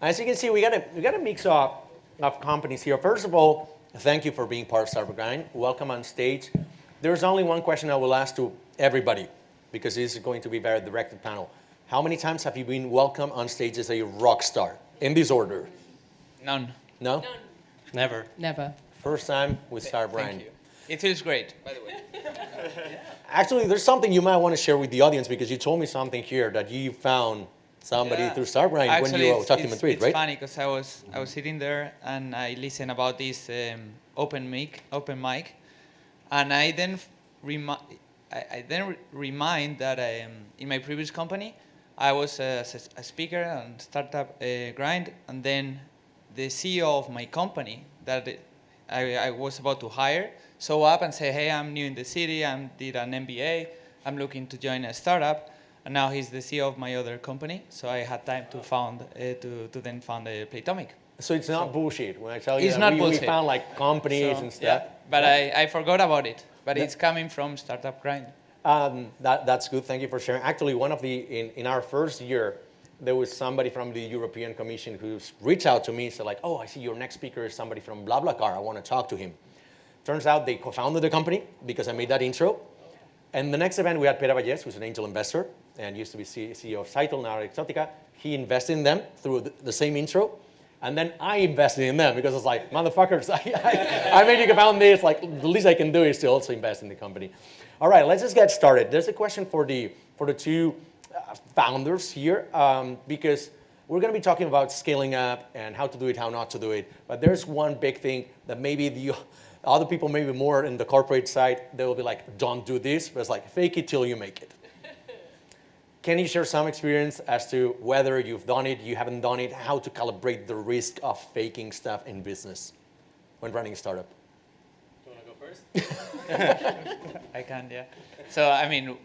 As you can see, we got a mix of companies here. First of all, thank you for being part of Startup Grind. Welcome on stage. There's only one question I will ask to everybody, because this is going to be a very directed panel. How many times have you been welcome on stage as a rock star? In this order. None. No? None. Never. Never. First time with Startup Grind. Thank you. It feels great, by the way. Actually, there's something you might want to share with the audience, because you told me something here that you found somebody through Startup Grind when you were talking to Madrid, right? It's funny because I was sitting there and I listened about this open mic, and I then remind that in my previous company I was a speaker on Startup Grind, and then the CEO of my company that I was about to hire show up and say, hey, I'm new in the city, I did an MBA, I'm looking to join a startup. And now he's the CEO of my other company, so I had time to then found a Playtomic. So it's not bullshit when I tell you It's that not we bullshit. found like companies and stuff. Yeah, but I forgot about it. But it's coming from Startup Grind. That's good. Thank you for sharing. Actually, one of in our first year, there was somebody from the European Commission who reached out to me, said like, oh, I see your next speaker is somebody from BlaBlaCar. I want to talk to him. Turns out they co-founded the company because I made that intro. And the next event, we had Pere Vallès, who's an angel investor and used to be CEO of Cytle, now Exotica. He invested in them through the same intro. And then I invested in them because it's like, motherfuckers, I made you co-found this. Like, the least I can do is to also invest in the company. All right, let's just get started. There's a question for the two founders here, because we're going to be talking about scaling up and how to do it, how not to do it. But there's one big thing that maybe the other people, maybe more in the corporate side, they will be like, don't do this. But it's like, fake it till you make it. Can you share some experience as to whether you've done it, you haven't done it, how to calibrate the risk of faking stuff in business when running a startup? Do you want to go first? I can, yeah. So I mean,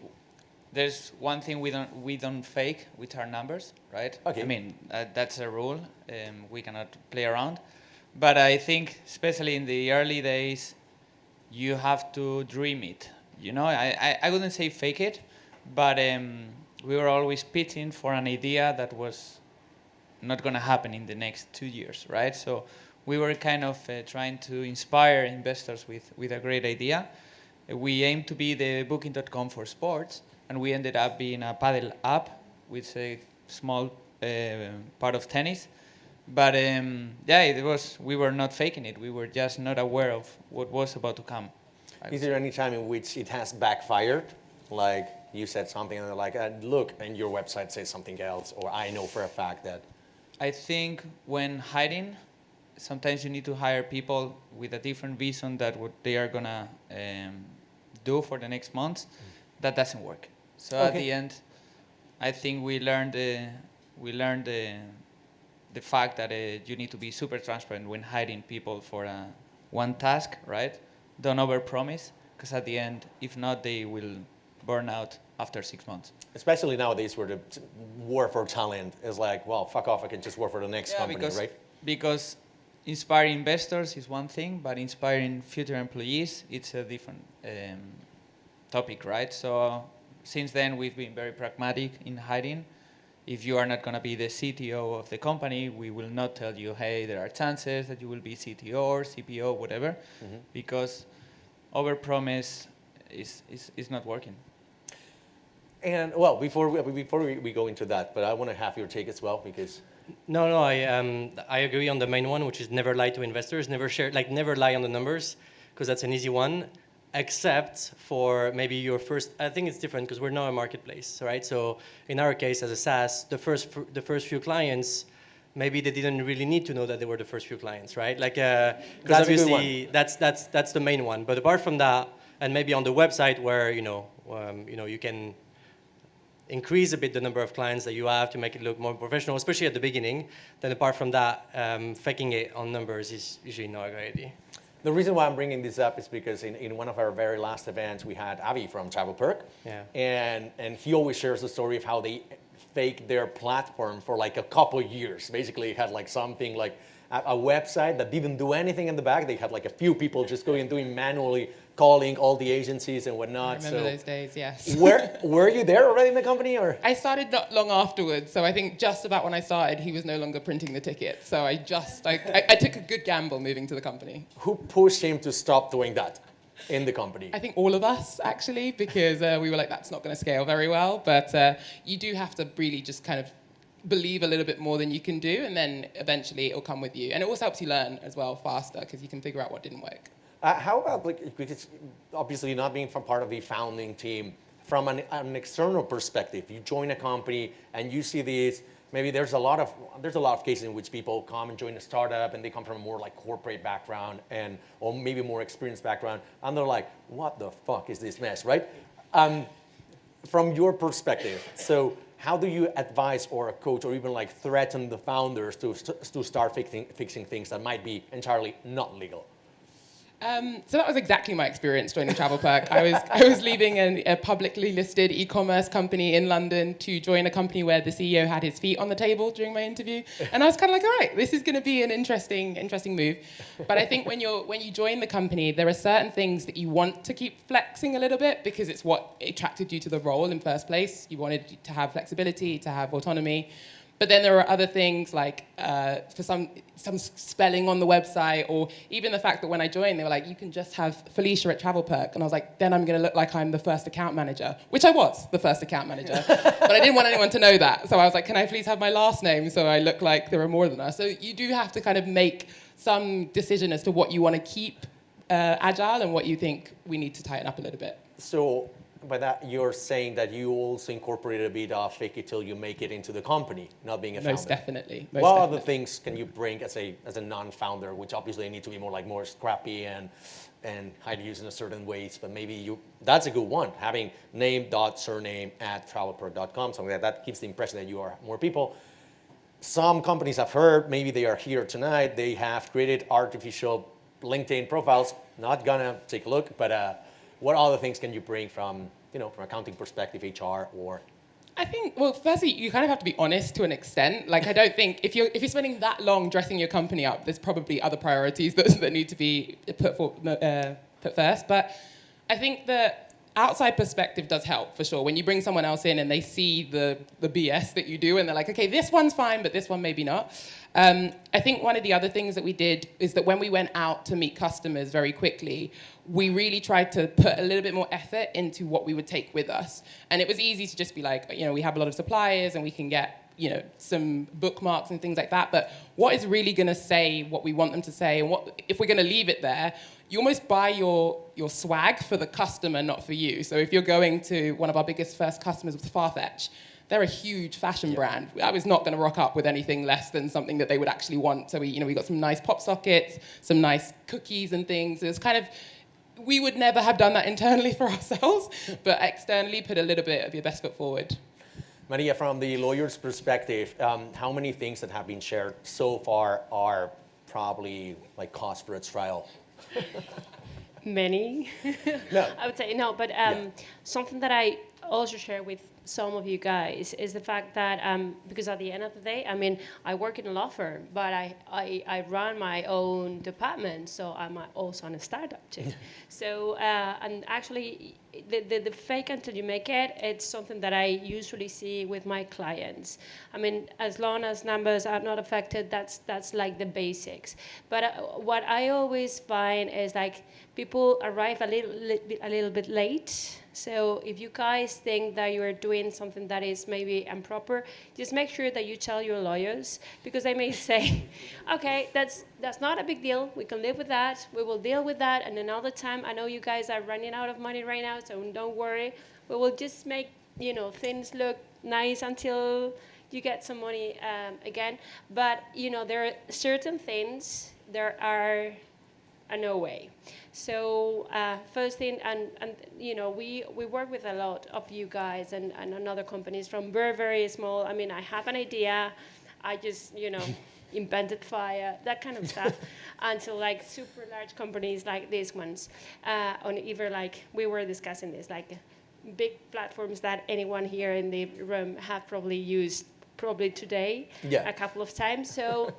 there's one thing we don't fake, which are numbers, right? Okay. I mean, that's a rule. We cannot play around. But I think, especially in the early days, you have to dream it. You know, I wouldn't say fake it, but we were always pitching for an idea that was not going to happen in the next 2 years, right? So we were kind of trying to inspire investors with a great idea. We aimed to be the booking.com for sports, and we ended up being a paddle app with a small part of tennis. But yeah, we were not faking it. We were just not aware of what was about to come. Is there any time in which it has backfired? Like you said something and they're like, look, and your website says something else, or I know for a fact that. I think when hiring, sometimes you need to hire people with a different vision that what they are gonna do for the next months. That doesn't work. So at the end, I think we learned the fact that you need to be super transparent when hiring people for one task, right? Don't overpromise, because at the end, if not, they will burn out after 6 months. Especially nowadays where the war for talent is like, well, fuck off, I can just work for the next company, right? Because inspiring investors is one thing, but inspiring future employees, it's a different topic, right? So since then, we've been very pragmatic in hiring. If you are not going to be the CTO of the company, we will not tell you, hey, there are chances that you will be CTO or CPO, whatever, because overpromise is not working. And well, before we go into that, but I want to have your take as well, because No, I agree on the main one, which is never lie to investors, never lie on the numbers, because that's an easy one, except for maybe your first. I think it's different because we're now a marketplace, right? So in our case, as a SaaS, the first few clients, maybe they didn't really need to know that they were the first few clients, right? Like, because obviously that's the main one. But apart from that, and maybe on the website where you can increase a bit the number of clients that you have to make it look more professional, especially at the beginning. Then apart from that, faking it on numbers is usually not a great idea. the reason why I'm bringing this up is because in one of our very last events, we had Avi from Travel Perk. Yeah. And he always shares the story of how they faked their platform for like a couple years. Basically, it had like something like a website that didn't do anything in the back. They had like a few people just going and doing manually calling all the agencies and I whatnot. remember those days, yes. Were you there already in the company, or? I started not long afterwards, so I think just about when I started, he was no longer printing the ticket. So I took a good gamble moving to the company. Who pushed him to stop doing that in the company? I think all of us, actually, because we were like, that's not going to scale very well. But you do have to really just kind of believe a little bit more than you can do, and then eventually it'll come with you. And it also helps you learn as well faster, because you can figure out what didn't work. How about, like, because obviously not being from part of the founding team, from an external perspective, you join a company and you see these, maybe there's a lot of cases in which people come and join a startup and they come from a more like corporate background or maybe more experienced background, and they're like, what the fuck is this mess, right? From your perspective, so how do you advise or coach or even like threaten the founders to start fixing things that might be entirely not legal? So that was exactly my experience joining TravelPerk. I was leaving a publicly listed e-commerce company in London to join a company where the CEO had his feet on the table during my interview, and I was kind of like, all right, this is going to be an interesting move. But I think when you join the company, there are certain things that you want to keep flexing a little bit because it's what attracted you to the role in first place. You wanted to have flexibility, to have autonomy. But then there are other things like for some spelling on the website, or even the fact that when I joined, they were like, you can just have Felicia at TravelPerk. And I was like, then I'm going to look like I'm the first account manager, which I was the first account manager. But I didn't want anyone to know that. So I was like, can I please have my last name so I look like there are more than us? So you do have to kind of make some decision as to what you want to keep agile and what you think we need to tighten up a little bit. So by that, you're saying that you also incorporated a bit of fake it till you make it into the company, not being a founder. Most definitely. What other things can you bring as a non-founder, which obviously need to be more scrappy and hide used in a certain ways, but maybe that's a good one, having name.surname@travelperk.com, something that gives the impression that you are more people. Some companies I've heard, maybe they are here tonight, they have created artificial LinkedIn profiles. Not gonna take a look, but what other things can you bring from accounting perspective, HR, or? I think, well, firstly, you kind of have to be honest to an extent. Like, I don't think, if you're spending that long dressing your company up, there's probably other priorities that need to be put first. But I think the outside perspective does help, for sure. When you bring someone else in and they see the BS that you do, and they're like, okay, this one's fine, but this one maybe not. I think one of the other things that we did is that when we went out to meet customers very quickly, we really tried to put a little bit more effort into what we would take with us. And it was easy to just be like, we have a lot of suppliers and we can get, some bookmarks and things like that. But what is really going to say what we want them to say? And what if we're going to leave it there? You almost buy your swag for the customer, not for you. So if you're going to one of our biggest first customers with Farfetch, they're a huge fashion brand. I was not going to rock up with anything less than something that they would actually want. So we got some nice pop sockets, some nice cookies and things. It was kind of, we would never have done that internally for ourselves, but externally put a little bit of your best foot forward. Maria, from the lawyer's perspective, how many things that have been shared so far are probably like cause for a trial? Many. No. I would say no, but something that I also share with some of you guys is the fact that because at the end of the day, I work in a law firm, but I run my own department, so I'm also on a startup too. So and actually, the fake until you make it, it's something that I usually see with my clients. As long as numbers are not affected, that's like the basics. But what I always find is like people arrive a little bit late. So if you guys think that you are doing something that is maybe improper, just make sure that you tell your lawyers, because they may say, okay, that's not a big deal. We can live with that. We will deal with that. And another time, I know you guys are running out of money right now, so don't worry. We will just make things look nice until you get some money again. But there are certain things there are a no way. So first thing, and we work with a lot of you guys and other companies from very, very small. I have an idea, I just invented fire, that kind of stuff, until like super large companies like these ones, on either like we were discussing this, like big platforms that anyone here in the room have probably used today, a couple of times. So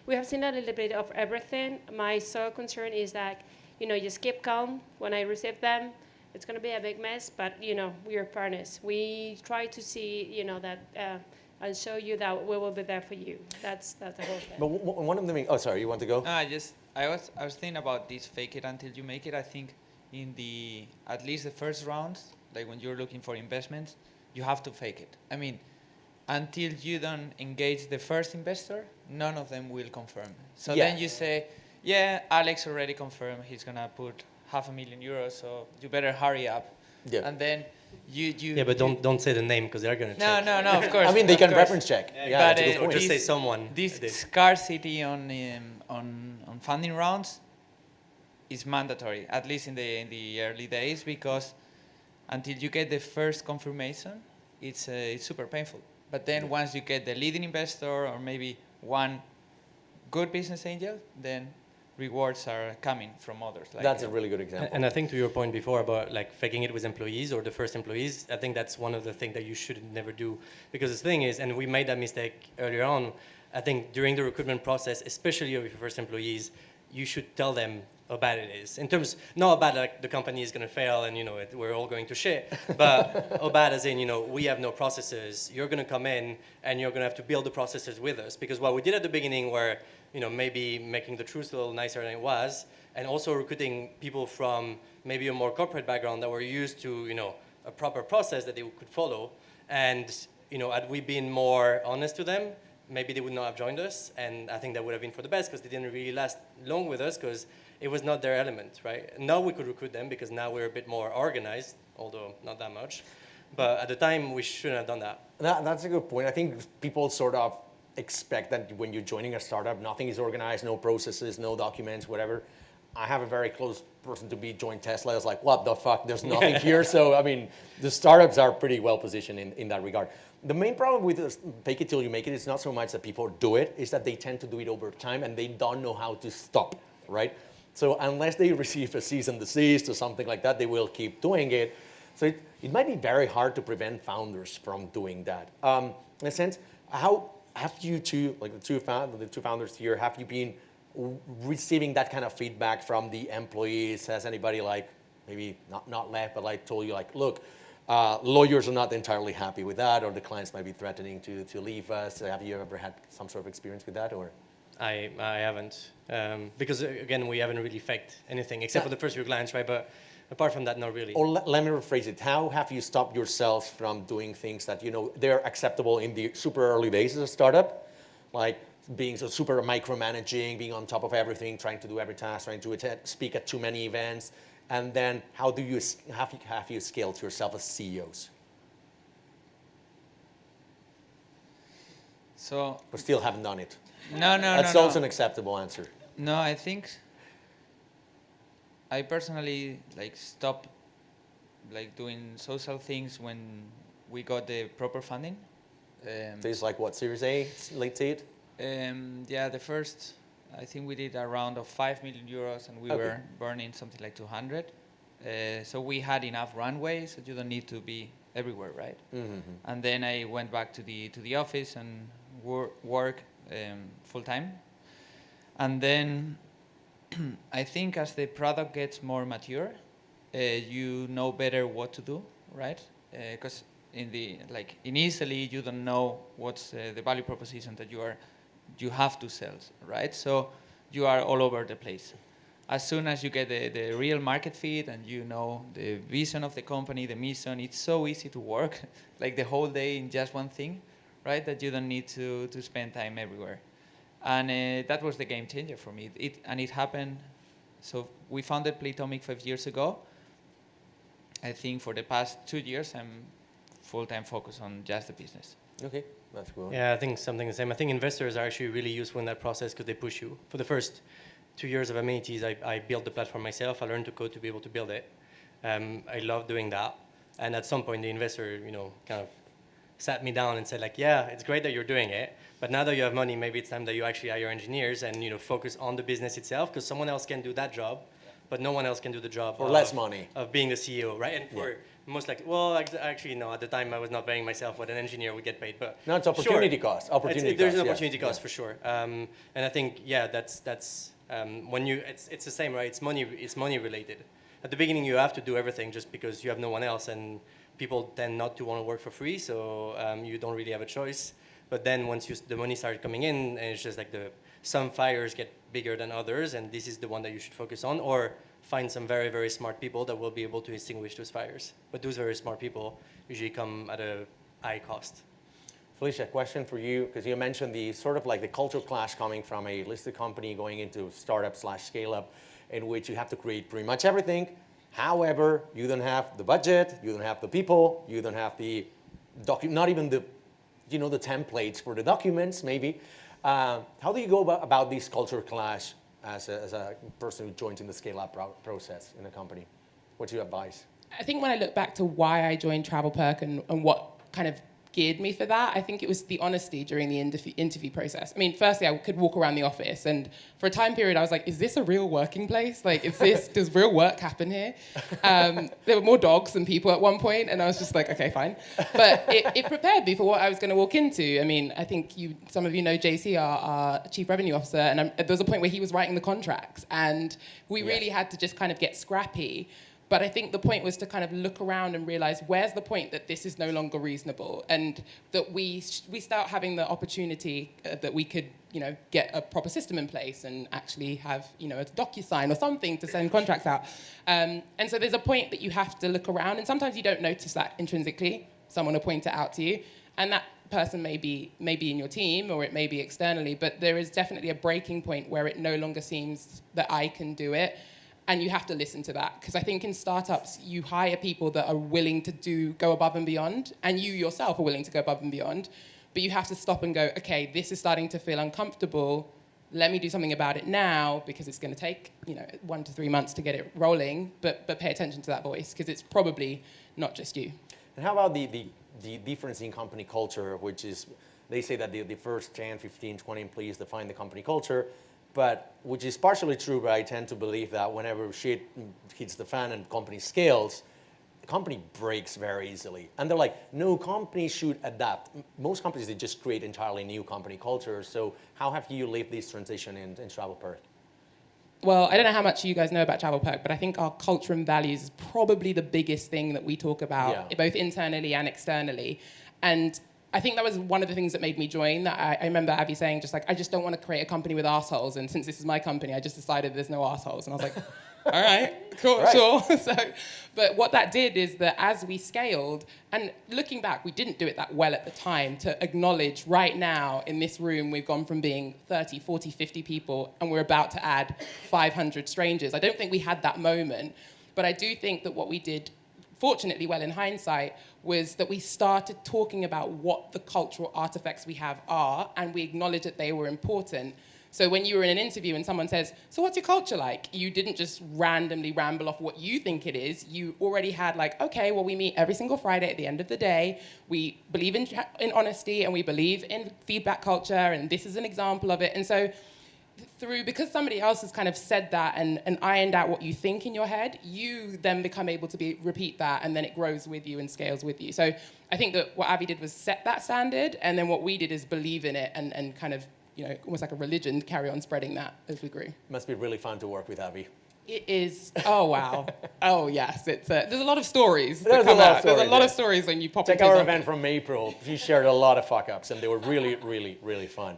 we have seen a little bit of everything. My sole concern is that just keep calm when I receive them. It's going to be a big mess, but we are partners. We try to see that and show you that we will be there for you. That's the whole thing. But one of the main, oh, sorry, you want to go? No, I was thinking about this fake it until you make it. I think in at least the first rounds, like when you're looking for investments, you have to fake it. I mean, until you don't engage the first investor, none of them will confirm. So then you say, yeah, Alex already confirmed he's gonna put €500,000, so you better hurry up. Yeah. And then you Yeah, but don't say the name because they're gonna check. No, of course. I mean, they of can course. reference check. Yeah, But that's a good Or point. just say someone. This did. scarcity on funding rounds is mandatory, at least in the early days, because until you get the first confirmation, it's super painful. But then once you get the leading investor or maybe one good business angel, then rewards are coming from others. Like That's a really good example. And I think to your point before about like faking it with employees or the first employees, I think that's one of the things that you should never do. Because the thing is, and we made that mistake earlier on, I think during the recruitment process, especially of your first employees, you should tell them how bad it is. In terms, not how bad like the company is going to fail and we're all going to shit, but how bad as in, we have no processes. You're going to come in and you're going to have to build the processes with us. Because what we did at the beginning were, maybe making the truth a little nicer than it was, and also recruiting people from maybe a more corporate background that were used to, a proper process that they could follow. And, had we been more honest to them, maybe they would not have joined us. And I think that would have been for the best because they didn't really last long with us because it was not their element, right? Now we could recruit them because now we're a bit more organized, although not that much. But at the time, we shouldn't have done that. That's a good point. I think people sort of expect that when you're joining a startup, nothing is organized, no processes, no documents, whatever. I have a very close person to be join Tesla. I was like, what the fuck? There's nothing here. So, I mean, the startups are pretty well positioned in that regard. The main problem with this fake it till you make it is not so much that people do it, it's that they tend to do it over time and they don't know how to stop, right? So unless they receive a cease and desist or something like that, they will keep doing it. So it might be very hard to prevent founders from doing that. In a sense, how have you two, like the two founders here, have you been receiving that kind of feedback from the employees? Has anybody like maybe not left, but like told you like, look, lawyers are not entirely happy with that, or the clients might be threatening to leave us? Have you ever had some sort of experience with that, or? I haven't, because again, we haven't really faked anything except for the first few clients, right? But apart from that, not really. Or let me rephrase it. How have you stopped yourselves from doing things that they're acceptable in the super early days as a startup, like being so super micromanaging, being on top of everything, trying to do every task, trying to speak at too many events, and then how do you have you scaled yourself as CEOs? So. But still haven't done it. No. That's also an acceptable answer. No, I think I personally stopped doing social things when we got the proper funding. So it's like what, Series A, late seed? Yeah, the first, I think we did a round of €5 million and we were burning something like 200. So we had enough runway, so you don't need to be everywhere, right? Mm-hmm. And then I went back to the office and work full time. And then I think as the product gets more mature, you know better what to do, right? Because initially you don't know what's the value proposition that you have to sell, right? So you are all over the place. As soon as you get the real market fit and you know the vision of the company, the mission, it's so easy to work like the whole day in just one thing, right? That you don't need to spend time everywhere. And that was the game changer for me. It happened. So we founded Playtomic 5 years ago. I think for the past 2 years, I'm full-time focused on just the business. Okay, that's cool. Yeah, I think something the same. I think investors are actually really useful in that process because they push you. For the first 2 years of Amenities, I built the platform myself. I learned to code to be able to build it. I love doing that. And at some point, the investor, kind of sat me down and said, yeah, it's great that you're doing it, but now that you have money, maybe it's time that you actually hire engineers and focus on the business itself, because someone else can do that job, but no one else can do the job for less money of being the CEO, right? And for most likely, well, actually no. At the time, I was not paying myself what an engineer would get paid, but no, it's opportunity cost. There's an opportunity cost for sure. And I think that's It's the same, right? It's money related. At the beginning, you have to do everything just because you have no one else, and people tend not to want to work for free, so you don't really have a choice. But then once the money started coming in, and it's just like some fires get bigger than others, and this is the one that you should focus on, or find some very, very smart people that will be able to extinguish those fires. But those very smart people usually come at a high cost. Felicia, question for you, because you mentioned the sort of like the culture clash coming from a listed company going into startup/scale-up, in which you have to create pretty much everything. However, you don't have the budget, you don't have the people, you don't have the not even the, the templates for the documents, maybe. How do you go about this culture clash as a person who joins in the scale-up process in a company? What's your advice? I think when I look back to why I joined TravelPerk and what kind of geared me for that, I think it was the honesty during the interview process. I mean, firstly, I could walk around the office, and for a time period, I was like, is this a real working place? Like, does real work happen here? There were more dogs than people at one point, and I was just like, okay, fine. But it prepared me for what I was going to walk into. I mean, I think some of you know JC, our Chief Revenue Officer, and there was a point where he was writing the contracts, and we really had to just kind of get scrappy. But I think the point was to kind of look around and realize where's the point that this is no longer reasonable, and that we start having the opportunity that we could, get a proper system in place and actually have, a DocuSign or something to send contracts out. And so there's a point that you have to look around, and sometimes you don't notice that intrinsically. Someone will point it out to you, and that person may be in your team or it may be externally, but there is definitely a breaking point where it no longer seems that I can do it. And you have to listen to that, because I think in startups, you hire people that are willing to go above and beyond, and you yourself are willing to go above and beyond, but you have to stop and go, okay, this is starting to feel uncomfortable. Let me do something about it now, because it's going to take 1 to 3 months to get it rolling, but pay attention to that voice, because it's probably not just you. And how about the difference in company culture, which is, they say that the first 10, 15, 20 employees define the company culture, but which is partially true, but I tend to believe that whenever shit hits the fan and company scales, the company breaks very easily. And they're like, no, companies should adapt. Most companies, they just create entirely new company cultures. So how have you lived this transition in TravelPerk? Well, I don't know how much you guys know about TravelPerk, but I think our culture and values is probably the biggest thing that we talk about, both internally and externally. And I think that was one of the things that made me join. I remember Avi saying, I just don't want to create a company with arseholes. And since this is my company, I just decided there's no arseholes. And I was like, all right, cool, right. Sure. But what that did is that as we scaled, and looking back, we didn't do it that well at the time, to acknowledge right now in this room, we've gone from being 30, 40, 50 people, and we're about to add 500 strangers. I don't think we had that moment, but I do think that what we did, fortunately well in hindsight, was that we started talking about what the cultural artifacts we have are, and we acknowledged that they were important. So when you were in an interview and someone says, so what's your culture like? You didn't just randomly ramble off what you think it is. You already had okay, well, we meet every single Friday at the end of the day. We believe in honesty, and we believe in feedback culture, and this is an example of it. And so because somebody else has kind of said that and ironed out what you think in your head, you then become able to repeat that, and then it grows with you and scales with you. So I think that what Avi did was set that standard, and then what we did is believe in it and kind of, almost like a religion, carry on spreading that as we grew. Must be really fun to work with Avi. It is. Oh, wow. Oh, yes. There's a lot of stories that come out. There's a lot of stories when you pop into Check our event from April. She shared a lot of fuck-ups, and they were really, really, really fun.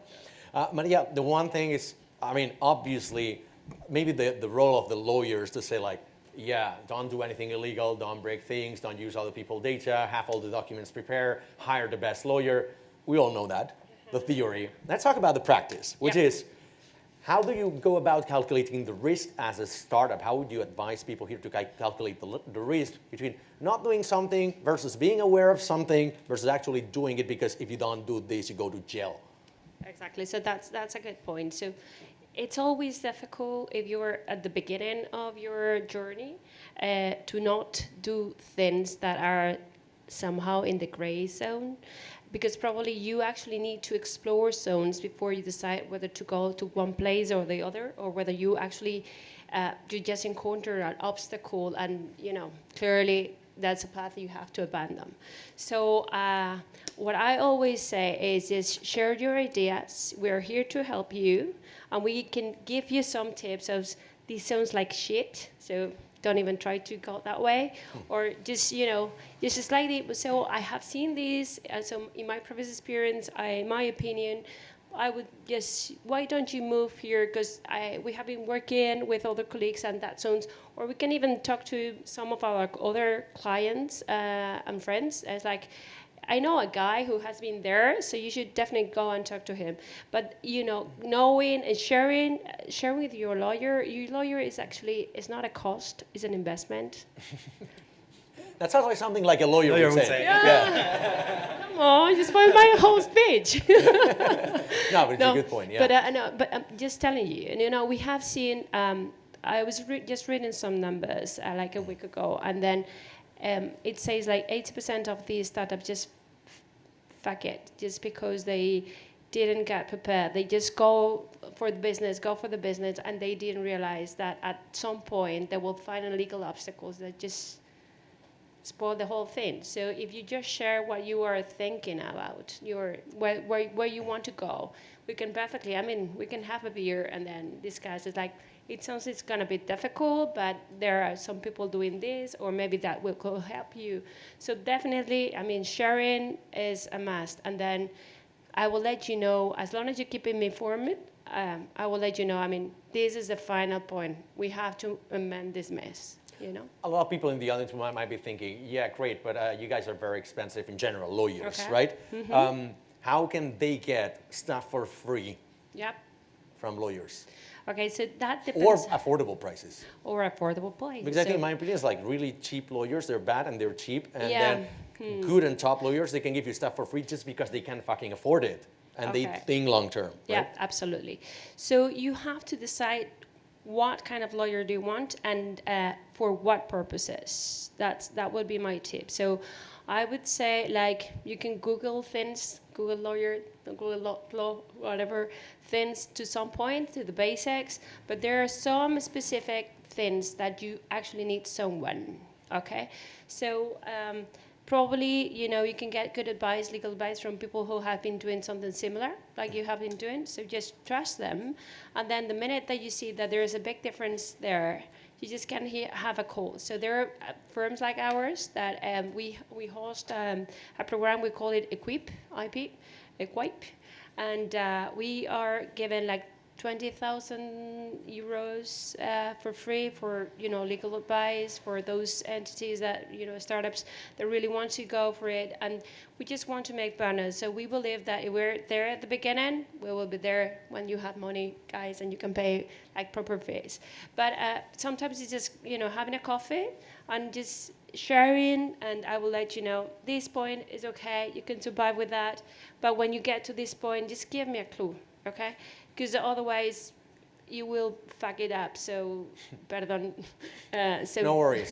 Maria, the one thing is, obviously, maybe the role of the lawyers to say don't do anything illegal, don't break things, don't use other people's data, have all the documents prepared, hire the best lawyer. We all know that, the theory. Let's talk about the practice, which is, how do you go about calculating the risk as a startup? How would you advise people here to calculate the risk between not doing something versus being aware of something versus actually doing it, because if you don't do this, you go to jail? Exactly. So that's a good point. So it's always difficult if you're at the beginning of your journey to not do things that are somehow in the gray zone, because probably you actually need to explore zones before you decide whether to go to one place or the other, or whether you actually you just encounter an obstacle and clearly that's a path you have to abandon. So what I always say is just share your ideas. We're here to help you, and we can give you some tips of this sounds like shit, so don't even try to go that way, or just just slightly. So I have seen this, so in my previous experience, in my opinion, I would just, why don't you move here? Because we have been working with other colleagues and that sounds, or we can even talk to some of our other clients and friends. It's like, I know a guy who has been there, so you should definitely go and talk to him. But knowing and sharing with your lawyer is actually, it's not a cost, it's an investment. That sounds like something like a lawyer would say. Yeah. Come on, you spoiled my whole speech. No, but it's a good point. Yeah. But I'm just telling you, and we have seen. I was just reading some numbers like a week ago, and then it says like 80% of these startups just fuck it, just because they didn't get prepared. They just go for the business, and they didn't realize that at some point they will find legal obstacles that just spoil the whole thing. So if you just share what you are thinking about, where you want to go, we can perfectly, we can have a beer and then discuss it. Like, it sounds it's going to be difficult, but there are some people doing this, or maybe that will help you. So definitely, sharing is a must. And then I will let you know, as long as you keep me informed, I will let you know, this is the final point. We have to amend this mess. A lot of people in the audience might be thinking, yeah, great, but you guys are very expensive in general, lawyers, okay. right? Mm-hmm. How can they get stuff for free Yep. from lawyers? Okay, so that depends. Or affordable prices. Or affordable prices. Because I think, in my opinion, it's like really cheap lawyers, they're bad and they're cheap. And Yeah. then good and top lawyers, they can give you stuff for free just because they can fucking afford it. And they Okay. think long term. Yeah, Right? absolutely. So you have to decide what kind of lawyer do you want and for what purposes. That would be my tip. So I would say, like, you can Google things, Google lawyer, Google law, whatever things to some point, to the basics, but there are some specific things that you actually need someone, okay? So probably, you can get good advice, legal advice from people who have been doing something similar, like you have been doing. So just trust them. And then the minute that you see that there is a big difference there, you just can have a call. So there are firms like ours that we host a program, we call it Equip, and we are given like 20,000 euros for free for legal advice for those entities that startups that really want to go for it, and we just want to make bonus. So we believe that if we're there at the beginning, we will be there when you have money, guys, and you can pay like proper fees. But sometimes it's just having a coffee and just sharing, and I will let you know this point is okay, you can survive with that, but when you get to this point, just give me a clue, okay? Because otherwise you will fuck it up. So, pardon. So No worries.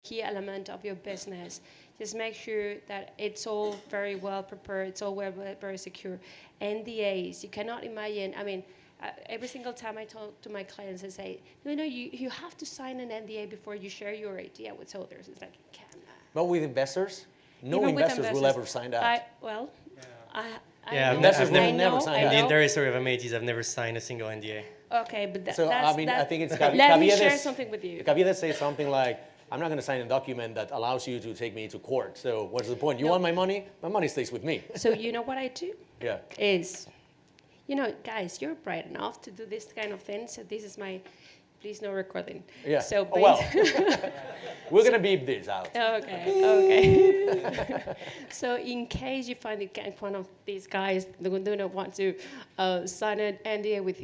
key element of your business, just make sure that it's all very well prepared, it's all very secure. NDAs, you cannot imagine, every single time I talk to my clients, I say, you have to sign an NDA before you share your idea with others. It's like, you cannot. But with investors, no Even with investors will ever sign that. Investors will never sign In the that. entire story of Amazes, I've never signed a single NDA. Okay, but So, that's, I think it's let me Caviedes- share something with you. Caviedes say something like, I'm not going to sign a document that allows you to take me to court. So what's the point? You want my money? My money stays with me. So you know what I do? Yeah. Is, guys, you're bright enough to do this kind of thing. So this is my, please no recording. Yeah. So Oh, well, we're going to beep this out. Okay. So in case you find one of these guys that do not want to sign an NDA with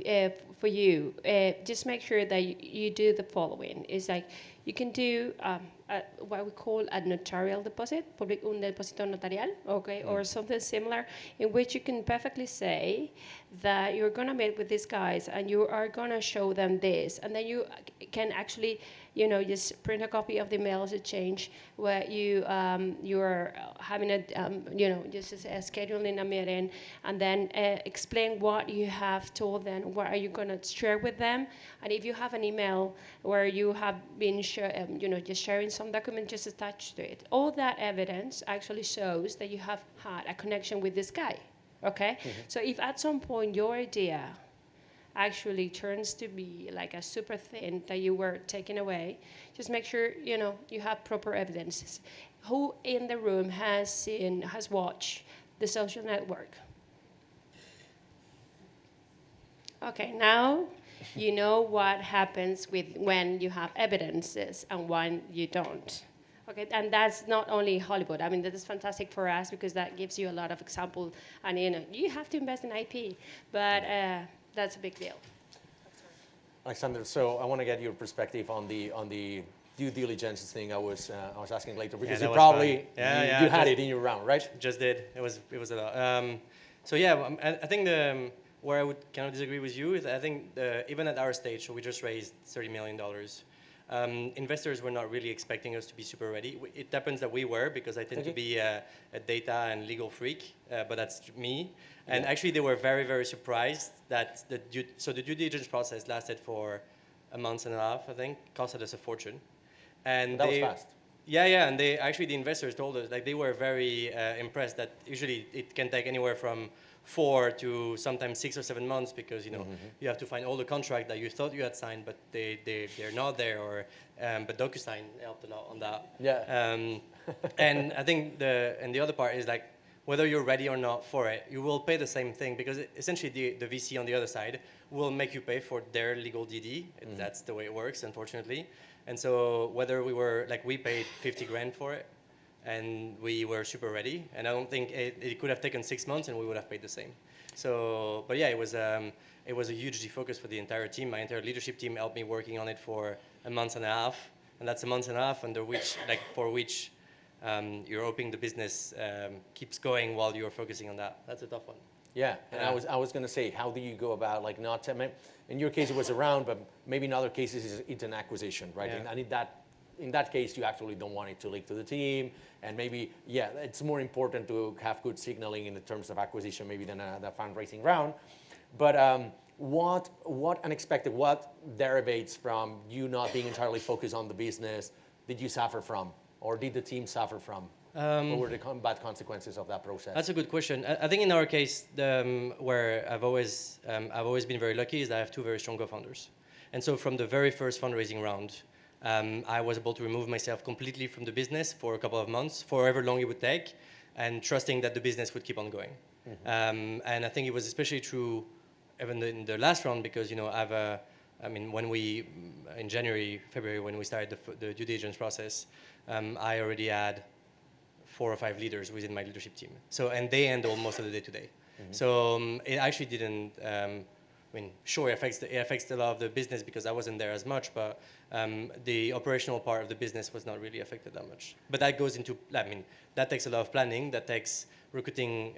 for you, just make sure that you do the following. It's like you can do what we call a notarial deposit, un depósito notarial, okay, or something similar, in which you can perfectly say that you're going to meet with these guys and you are going to show them this, and then you can actually just print a copy of the mails exchange where you're having a, just scheduling a meeting, and then explain what you have told them, what are you going to share with them, and if you have an email where you have been just sharing some document, just attached to it. All that evidence actually shows that you have had a connection with this guy, okay? So if at some point your idea actually turns to be like a super thing that you were taking away, just make sure you have proper evidence. Who in the room has watched The Social Network? Okay, now you know what happens when you have evidences and when you don't. Okay, and that's not only Hollywood. I mean, that is fantastic for us because that gives you a lot of example, and you have to invest in IP, but that's a big deal. Alexander, so I want to get your perspective on the due diligence thing I was asking later, because you probably you had it in your round, right? Just did. It was a lot. So yeah, I think where I would kind of disagree with you is I think even at our stage, so we just raised $30 million. Investors were not really expecting us to be super ready. It happens that we were, because I tend to be a data and legal freak, but that's me. And actually, they were very, very surprised that the due diligence process lasted for a month and a half, I think, costed us a fortune. And that was fast. Yeah, and the investors told us, like, they were very impressed that usually it can take anywhere from 4 to sometimes 6 or 7 months, because you have to find all the contract that you thought you had signed, but they're not there, or but DocuSign helped a lot on that. Yeah. And I think the other part is, like, whether you're ready or not for it, you will pay the same thing, because essentially the VC on the other side will make you pay for their legal DD. That's the way it works, unfortunately. And so whether we paid 50 grand for it, and we were super ready, and I don't think it could have taken 6 months and we would have paid the same. So, but yeah, it was a huge defocus for the entire team. My entire leadership team helped me working on it for a month and a half, and that's a month and a half for which you're hoping the business keeps going while you're focusing on that. That's a tough one. Yeah, and I was going to say, how do you go about, like, not in your case it was around, but maybe in other cases it's an acquisition, right? Yeah. And in that case you actually don't want it to leak to the team, and maybe it's more important to have good signaling in the terms of acquisition maybe than the fundraising round. But what unexpected, what derivates from you not being entirely focused on the business did you suffer from, or did the team suffer from? What were the bad consequences of that process? That's a good question. I think in our case, where I've always been very lucky is that I have two very strong co-founders. And so from the very first fundraising round, I was able to remove myself completely from the business for a couple of months, for however long it would take, and trusting that the business would keep on going. And I think it was especially true even in the last round, because when we, in January, February, when we started the due diligence process, I already had 4 or 5 leaders within my leadership team. So, and they handle most of the day-to-day. So it actually didn't, sure, it affects a lot of the business because I wasn't there as much, but the operational part of the business was not really affected that much. But that goes into, that takes a lot of planning, that takes recruiting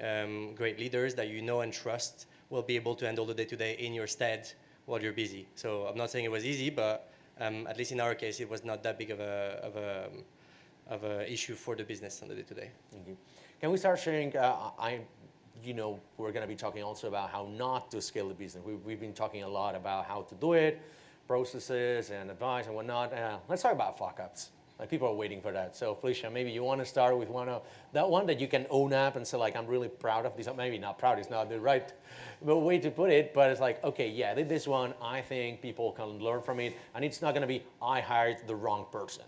great leaders that you know and trust will be able to handle the day-to-day in your stead while you're busy. So I'm not saying it was easy, but at least in our case, it was not that big of a issue for the business on the day-to-day. Can we start sharing? We're going to be talking also about how not to scale the business. We've been talking a lot about how to do it, processes and advice and whatnot. Let's talk about fuck-ups. Like, people are waiting for that. So Felicia, maybe you want to start with one that you can own up and say, like, I'm really proud of this. Maybe not proud, it's not the right way to put it, but it's like, okay, yeah, I did this one. I think people can learn from it, and it's not going to be I hired the wrong person.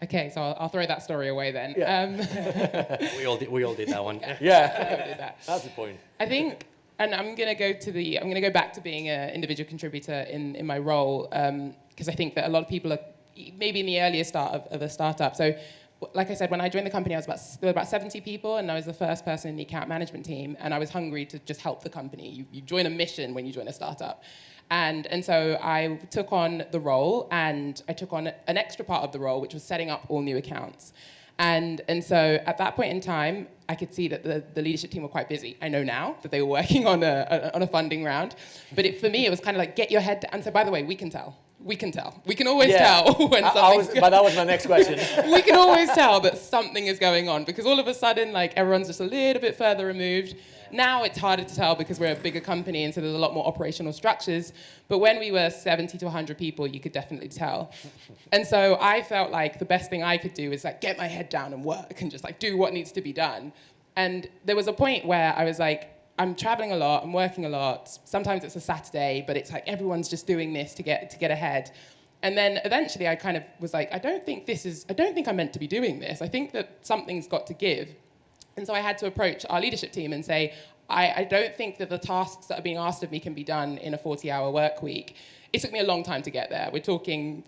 Okay, so I'll throw that story away then. Yeah. We all did that one. Yeah, that's the point. I think, and I'm going to go back to being an individual contributor in my role, because I think that a lot of people are maybe in the earlier start of a startup. So, like I said, when I joined the company, there were about 70 people, and I was the first person in the account management team, and I was hungry to just help the company. You join a mission when you join a startup. And so I took on the role, and I took on an extra part of the role, which was setting up all new accounts. And so at that point in time, I could see that the leadership team were quite busy. I know now that they were working on a funding round. But for me, it was kind of like, get your head down. And so, by the way, we can tell. We can tell. We can always Yeah. tell when something's But that was my next question. we can always tell that something is going on because all of a sudden, like, everyone's just a little bit further removed. Now it's harder to tell because we're a bigger company and so there's a lot more operational structures. But when we were 70 to 100 people, you could definitely tell. And so I felt like the best thing I could do is like get my head down and work and just like do what needs to be done. And there was a point where I was like, I'm traveling a lot, I'm working a lot. Sometimes it's a Saturday, but it's like everyone's just doing this to get ahead. And then eventually I kind of was like, I don't think I'm meant to be doing this. I think that something's got to give. And so I had to approach our leadership team and say, I don't think that the tasks that are being asked of me can be done in a 40-hour work week. It took me a long time to get there. We're talking,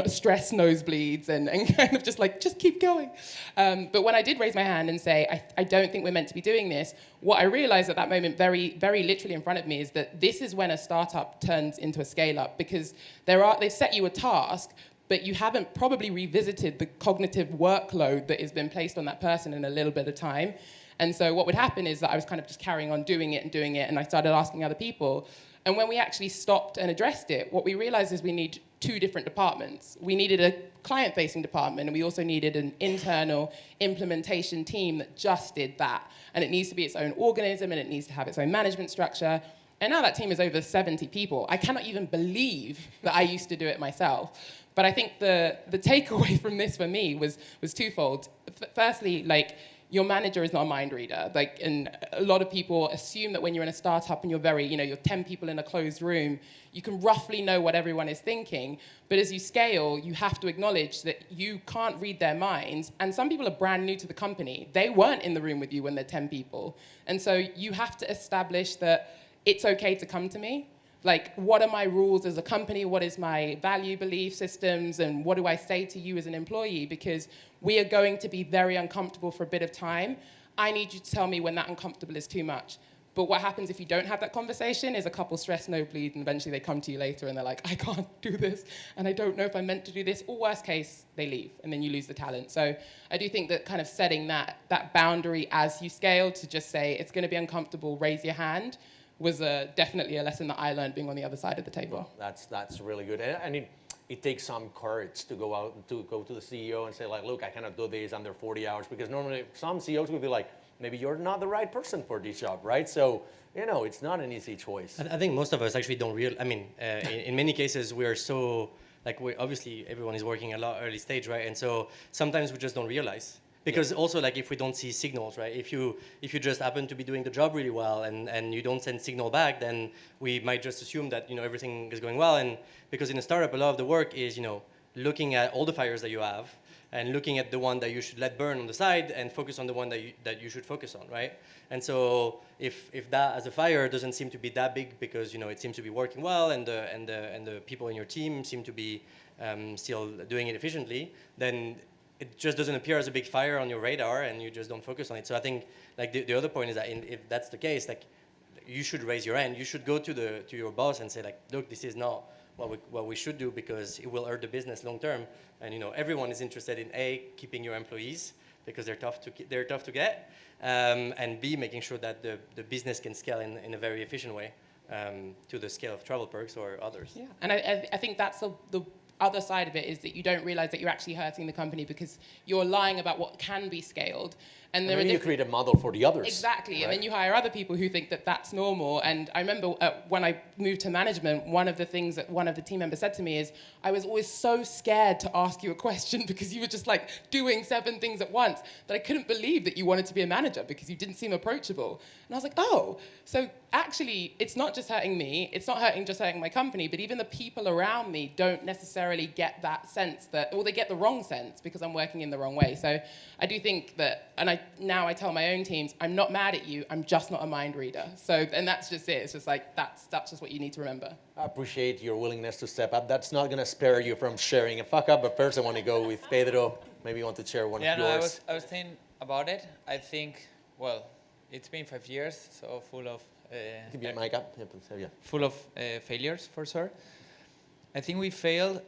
stress nosebleeds and kind of just like, just keep going. But when I did raise my hand and say, I don't think we're meant to be doing this, what I realized at that moment, very, very literally in front of me, is that this is when a startup turns into a scale-up because they've set you a task, but you haven't probably revisited the cognitive workload that has been placed on that person in a little bit of time. And so what would happen is that I was kind of just carrying on doing it, and I started asking other people. And when we actually stopped and addressed it, what we realized is we need two different departments. We needed a client-facing department, and we also needed an internal implementation team that just did that. And it needs to be its own organism, and it needs to have its own management structure. And now that team is over 70 people. I cannot even believe that I used to do it myself. But I think the takeaway from this for me was twofold. Firstly, like, your manager is not a mind reader. Like, and a lot of people assume that when you're in a startup and you're 10 people in a closed room, you can roughly know what everyone is thinking. But as you scale, you have to acknowledge that you can't read their minds. And some people are brand new to the company. They weren't in the room with you when they're 10 people. And so you have to establish that it's okay to come to me. Like, what are my rules as a company? What is my value, belief systems? And what do I say to you as an employee? Because we are going to be very uncomfortable for a bit of time. I need you to tell me when that uncomfortable is too much. But what happens if you don't have that conversation is a couple stress nosebleed, and eventually they come to you later and they're like, I can't do this, and I don't know if I'm meant to do this. Or worst case, they leave, and then you lose the talent. So I do think that kind of setting that boundary as you scale to just say, it's going to be uncomfortable, raise your hand, was definitely a lesson that I learned being on the other side of the table. That's really good. And it takes some courage to go out, to go to the CEO and say, like, look, I cannot do this under 40 hours. Because normally some CEOs will be like, maybe you're not the right person for this job, right? So, it's not an easy choice. I think most of us actually don't in many cases, we are so, obviously everyone is working a lot early stage, right? And so sometimes we just don't realize. Because also, like, if we don't see signals, right? If you just happen to be doing the job really well and you don't send signal back, then we might just assume that, everything is going well. And because in a startup, a lot of the work is, looking at all the fires that you have and looking at the one that you should let burn on the side and focus on the one that you should focus on, right? And so if that as a fire doesn't seem to be that big because, it seems to be working well and the people in your team seem to be still doing it efficiently, then it just doesn't appear as a big fire on your radar and you just don't focus on it. So I think, like, the other point is that if that's the case, like, you should raise your hand. You should go to your boss and say, like, look, this is not what we should do because it will hurt the business long term. And everyone is interested in A, keeping your employees because they're tough to get, and B, making sure that the business can scale in a very efficient way to the scale of Travel Perks or others. Yeah, and I think that's the other side of it is that you don't realize that you're actually hurting the company because you're lying about what can be scaled. And then you create a model for the others. Exactly, right? And then you hire other people who think that that's normal. And I remember when I moved to management, one of the things that one of the team members said to me is, I was always so scared to ask you a question because you were just like doing 7 things at once that I couldn't believe that you wanted to be a manager because you didn't seem approachable. And I was like, oh, so actually it's not just hurting me, it's not just hurting my company, but even the people around me don't necessarily get that sense that, or they get the wrong sense because I'm working in the wrong way. So I do think that, and now I tell my own teams, I'm not mad at you, I'm just not a mind reader. So, and that's just it. It's just like, that's just what you need to remember. I appreciate your willingness to step up. That's not going to spare you from sharing a fuck up, but first I want to go with Pedro. Maybe you want to share one of yours. I was thinking about it. I think, well, it's been 5 years, so full of... Keep your mic up. Yeah. Full of failures, for sure. I think we failed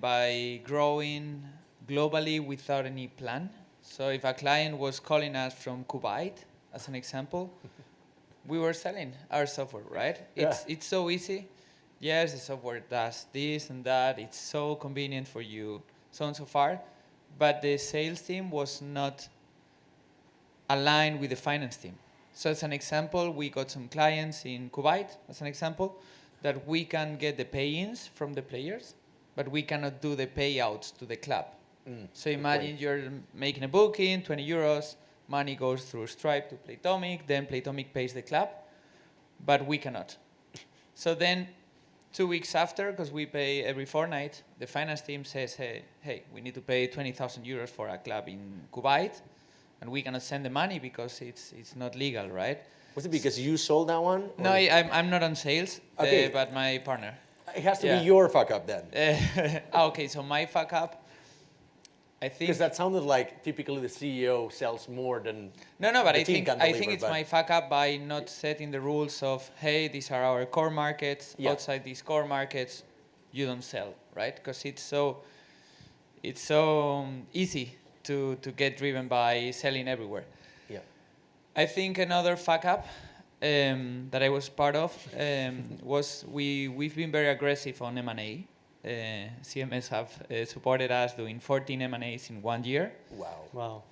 by growing globally without any plan. So if a client was calling us from Kuwait, as an example, we were selling our software, right? Yeah. It's so easy. yes, the software does this and that. It's so convenient for you, so on and so far. But the sales team was not aligned with the finance team. So as an example, we got some clients in Kuwait, as an example, that we can get the pay-ins from the players, but we cannot do the payouts to the club. So imagine you're making a booking, 20 euros, money goes through Stripe to Playtomic, then Playtomic pays the club, but we cannot. So then 2 weeks after, because we pay every fortnight, the finance team says, hey, we need to pay 20,000 euros for a club in Kuwait, and we cannot send the money because it's not legal, right? Was it because you sold that one? No, I'm not on sales, Okay. but my partner. It has to Yeah. be your fuck up then. Okay, so my fuck up, I think. Because that sounded like typically the CEO sells more than No, but the I team think can I deliver, think it's but- my fuck up by not setting the rules of, hey, these are our core markets. Yeah. Outside these core markets, you don't sell, right? Because it's so easy to get driven by selling everywhere. Yeah. I think another fuck up that I was part of was we've been very aggressive on M&A. CMS have supported us doing 14 M&As in 1 year. Wow. Wow.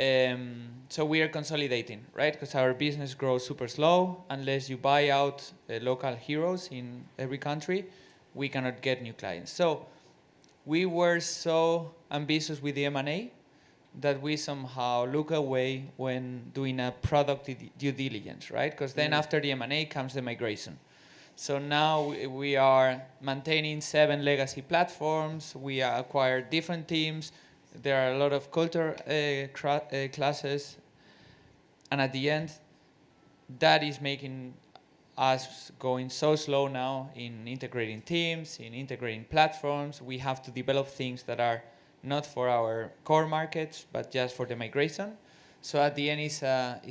So we are consolidating, right? Because our business grows super slow. Unless you buy out local heroes in every country, we cannot get new clients. So we were so ambitious with the M&A that we somehow look away when doing a product due diligence, right? Because then after the M&A comes the migration. So now we are maintaining 7 legacy platforms. We acquired different teams. There are a lot of culture classes. And at the end, that is making us going so slow now in integrating teams, in integrating platforms. We have to develop things that are not for our core markets, but just for the migration. So at the end, it's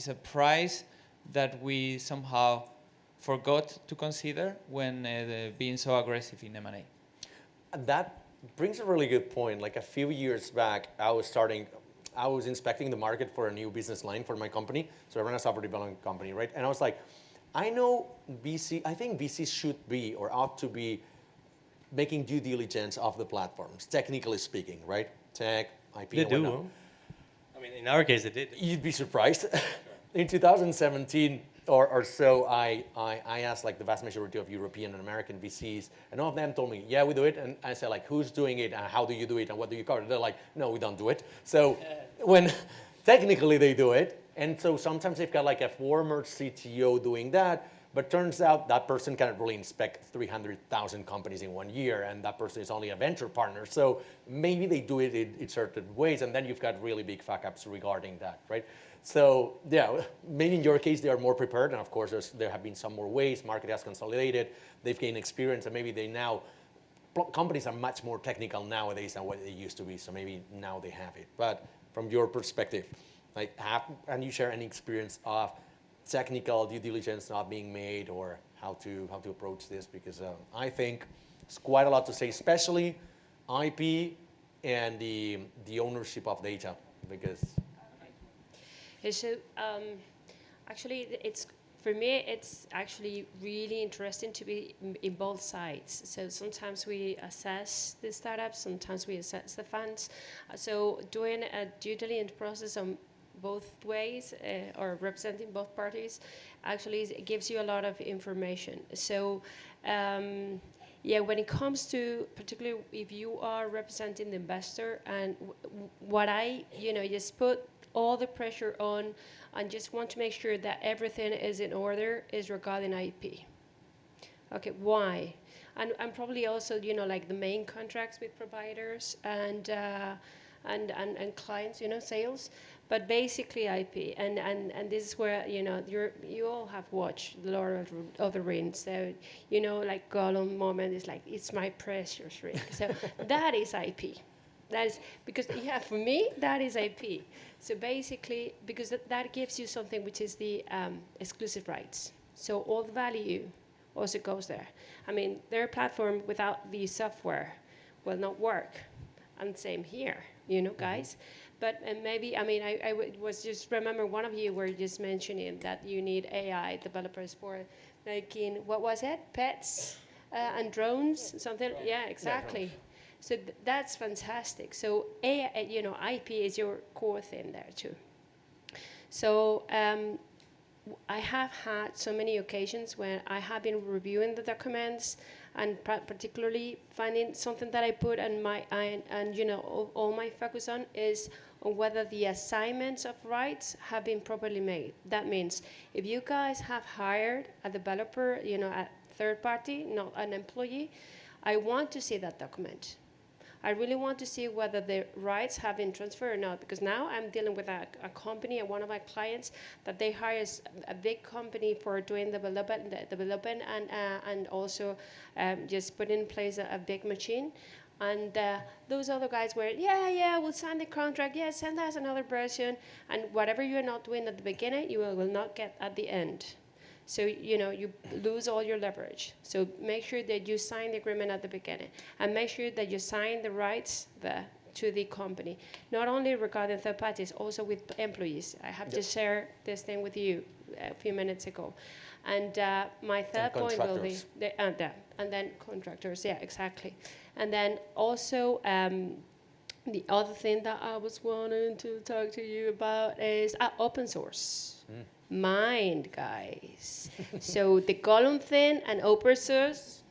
a price that we somehow forgot to consider when being so aggressive in M&A. That brings a really good point. Like a few years back, I was inspecting the market for a new business line for my company. So I run a software development company, right? And I was like, I think VCs should be or ought to be making due diligence of the platforms, technically speaking, right? Tech, IP, They and do. whatnot. I mean, in our case, they did. You'd be surprised. In 2017 or so, I asked like the vast majority of European and American VCs, and all of them told me, yeah, we do it. And I said, like, who's doing it, and how do you do it, and what do you cover? They're like, no, we don't do it. So when technically they do it, and so sometimes they've got like a former CTO doing that, but turns out that person can't really inspect 300,000 companies in 1 year, and that person is only a venture partner. So maybe they do it in certain ways, and then you've got really big fuck-ups regarding that, right? So yeah, maybe in your case they are more prepared, and of course there have been some more ways. Market has consolidated, they've gained experience, and maybe companies are much more technical nowadays than what they used to be. So maybe now they have it. But from your perspective, like, can you share any experience of technical due diligence not being made, or how to approach this? Because I think it's quite a lot to say, especially IP and the ownership of data, because. So actually, for me, it's actually really interesting to be in both sides. So sometimes we assess the startups, sometimes we assess the funds. So doing a due diligence process on both ways, or representing both parties, actually it gives you a lot of information. So yeah, when it comes to, particularly if you are representing the investor, and what I just put all the pressure on and just want to make sure that everything is in order is regarding IP. Okay, why? And probably also, like the main contracts with providers and clients, sales, but basically IP. And this is where, you all have watched The Lord of the Rings. So, like Gollum moment is like, it's my precious ring. So that is IP. That is, because, yeah, for me, that is IP. So basically, because that gives you something which is the exclusive rights. So all the value also goes there. I mean, their platform without the software will not work. And same here, guys. But maybe, I was just remember one of you were just mentioning that you need AI developers for making, what was it? Pets? and drones, something. Yeah, exactly. So that's fantastic. So IP is your core thing there too. So I have had so many occasions when I have been reviewing the documents and particularly finding something that I put on all my focus on is on whether the assignments of rights have been properly made. That means if you guys have hired a developer, a third party, not an employee, I want to see that document. I really want to see whether the rights have been transferred or not, because now I'm dealing with a company and one of my clients that they hire a big company for doing development and also just put in place a big machine. And those other guys were, we'll sign the contract, send us another version, and whatever you're not doing at the beginning, you will not get at the end. So, you lose all your leverage. So make sure that you sign the agreement at the beginning. And make sure that you sign the rights to the company. Not only regarding third parties, also with employees. I have just shared this thing with you a few minutes ago. And my third point will be, and then contractors, exactly. And then also, the other thing that I was wanting to talk to you about is open source. Mind, guys. So the column thing and open source,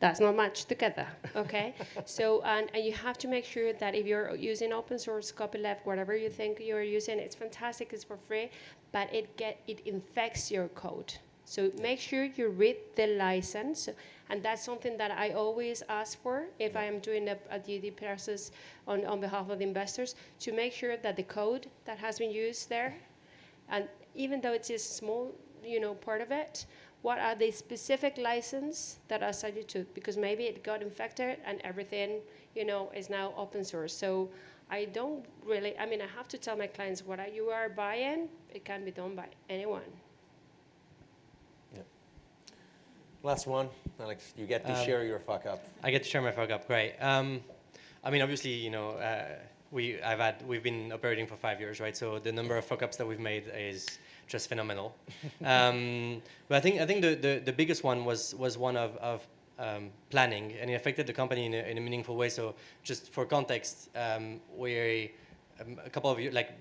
that's not much together, okay? So, and you have to make sure that if you're using open source, copyleft, whatever you think you're using, it's fantastic, it's for free, but it infects your code. So make sure you read the license, and that's something that I always ask for if I am doing a DD process on behalf of the investors, to make sure that the code that has been used there, and even though it's a small, part of it, what are the specific license that are subject to? Because maybe it got infected and everything, is now open source. So I don't really, I have to tell my clients what you are buying. It can be done by anyone. Yeah. Last one, Alex, you get to share your fuck up. I get to share my fuck up, great. Obviously, we've been operating for 5 years, right? So the number of fuck ups that we've made is just phenomenal. But I think the biggest one was one of planning, and it affected the company in a meaningful way. So just for context, we're a couple of years, like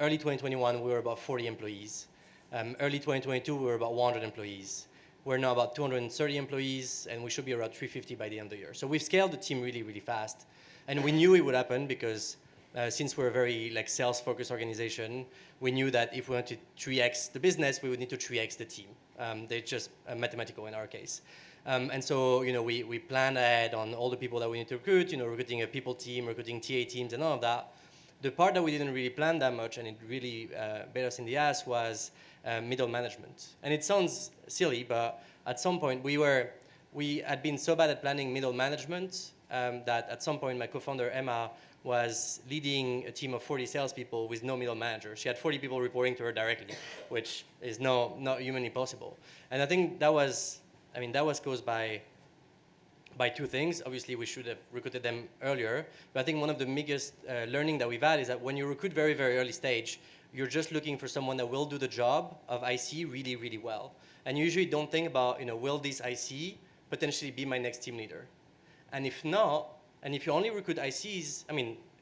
early 2021, we were about 40 employees. Early 2022, we were about 100 employees. We're now about 230 employees, and we should be around 350 by the end of the year. So we've scaled the team really, really fast. And we knew it would happen because since we're a very sales-focused organization, we knew that if we wanted to 3x the business, we would need to 3x the team. They're just mathematical in our case. And so, we planned ahead on all the people that we need to recruit, recruiting a people team, recruiting TA teams, and all of that. The part that we didn't really plan that much, and it really bit us in the ass, was middle management. And it sounds silly, but at some point we had been so bad at planning middle management that at some point my co-founder Emma was leading a team of 40 salespeople with no middle manager. She had 40 people reporting to her directly, which is not humanly possible. And I think that was caused by two things. Obviously, we should have recruited them earlier. But I think one of the biggest learning that we've had is that when you recruit very, very early stage, you're just looking for someone that will do the job of IC really, really well. And you usually don't think about, will this IC potentially be my next team leader? And if not, and if you only recruit ICs,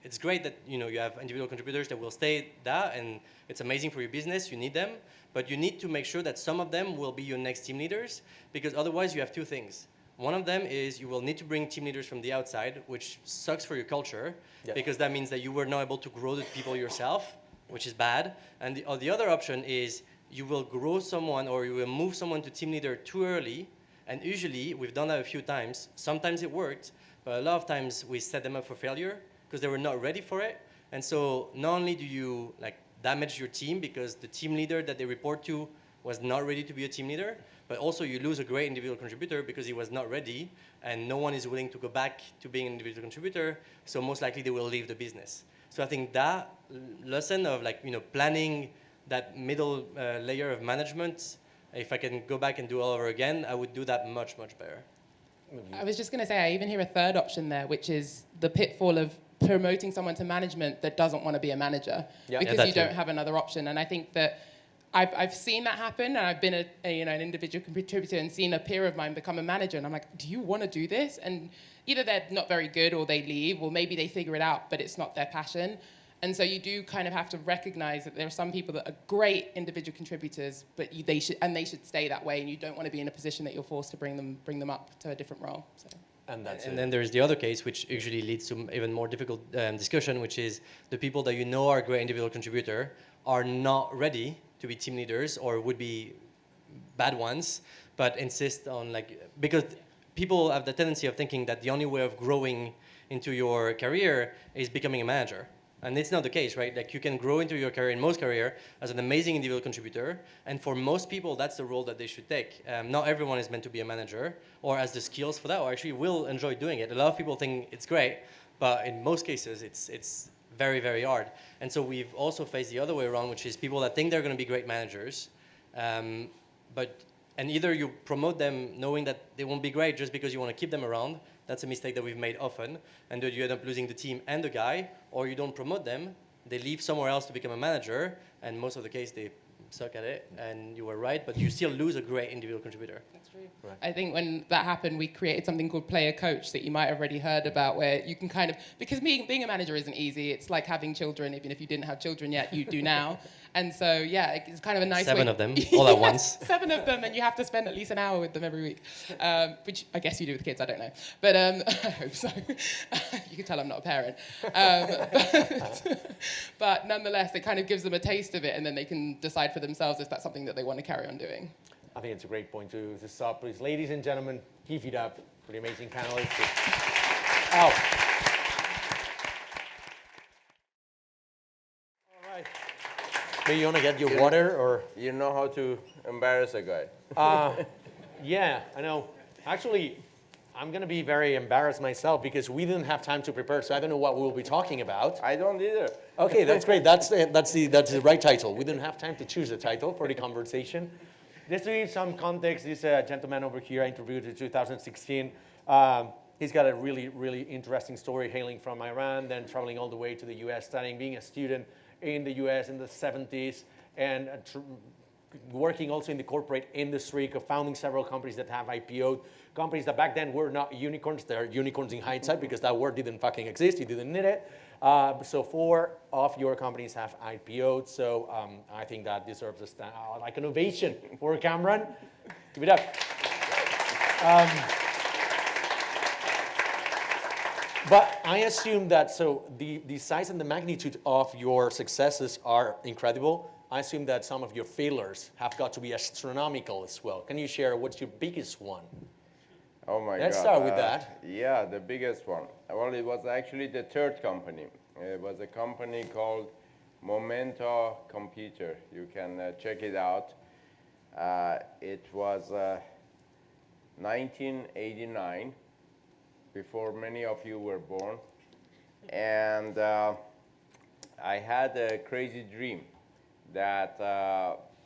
it's great that you have individual contributors that will stay there, and it's amazing for your business, you need them, but you need to make sure that some of them will be your next team leaders, because otherwise you have two things. One of them is you will need to bring team leaders from the outside, which sucks for your culture, because that means that you were not able to grow the people yourself, which is bad. And the other option is you will grow someone, or you will move someone to team leader too early, and usually, we've done that a few times, sometimes it worked, but a lot of times we set them up for failure because they were not ready for it. And so not only do you damage your team because the team leader that they report to was not ready to be a team leader, but also you lose a great individual contributor because he was not ready, and no one is willing to go back to being an individual contributor, so most likely they will leave the business. So I think that lesson of planning that middle layer of management, if I can go back and do all over again, I would do that much, much better. I was just going to say, I even hear a third option there, which is the pitfall of promoting someone to management that doesn't want to be a manager because you don't have another option. And I think that I've seen that happen, and I've been an individual contributor and seen a peer of mine become a manager, and I'm like, do you want to do this? And either they're not very good, or they leave, or maybe they figure it out, but it's not their passion. And so you do kind of have to recognize that there are some people that are great individual contributors, but they should stay that way, and you don't want to be in a position that you're forced to bring them up to a different role. So. And And then there's the other case, which usually leads to even more difficult discussion, which is the people that you know are a great individual contributor are not ready to be team leaders, or would be bad ones, but insist on because people have the tendency of thinking that the only way of growing into your career is becoming a manager. And it's not the case, right? Like, you can grow into your career, in most career, as an amazing individual contributor. And for most people, that's the role that they should take. Not everyone is meant to be a manager or has the skills for that, or actually will enjoy doing it. A lot of people think it's great, but in most cases, it's very, very hard. And so we've also faced the other way around, which is people that think they're going to be great managers, and either you promote them knowing that they won't be great just because you want to keep them around. That's a mistake that we've made often, and that you end up losing the team and the guy, or you don't promote them, they leave somewhere else to become a manager, and most of the case they suck at it, and you were right, but you still lose a great individual contributor. That's true. Right. I think when that happened, we created something called Player Coach that you might have already heard about, where you can kind of, because being a manager isn't easy. It's like having children. Even if you didn't have children yet, you do now. And so, yeah, it's kind of a nice 7 way. of them, all at once. 7 of them, and you have to spend at least an hour with them every week, which I guess you do with kids, I don't know. But I hope so. You can tell I'm not a parent. But nonetheless, it kind of gives them a taste of it, and then they can decide for themselves if that's something that they want to carry on doing. I think it's a great point to stop. Please, ladies and gentlemen, give it up for the amazing panelists. Ow. All right. Maybe you want to get your water, or? You know how to embarrass a guy. Yeah, I know. Actually, I'm going to be very embarrassed myself because we didn't have time to prepare, so I don't know what we'll be talking about. I don't either. Okay, that's great. That's the right title. We didn't have time to choose a title for the conversation. Just to give some context, this gentleman over here I interviewed in 2016. He's got a really, really interesting story, hailing from Iran, then traveling all the way to the US, studying, being a student in the US in the 70s, and working also in the corporate industry, co-founding several companies that have IPO'd, companies that back then were not unicorns. They're unicorns in hindsight because that word didn't fucking exist. You didn't need it. So 4 of your companies have IPO'd. So I think that deserves like an ovation for Cameron. Give it up. But I assume that, so the size and the magnitude of your successes are incredible. I assume that some of your failures have got to be astronomical as well. Can you share what's your biggest one? Oh my God. Let's start with that. Yeah, the biggest one. Well, it was actually the third company. It was a company called Momenta Computer. You can check it out. It was 1989, before many of you were born. And I had a crazy dream that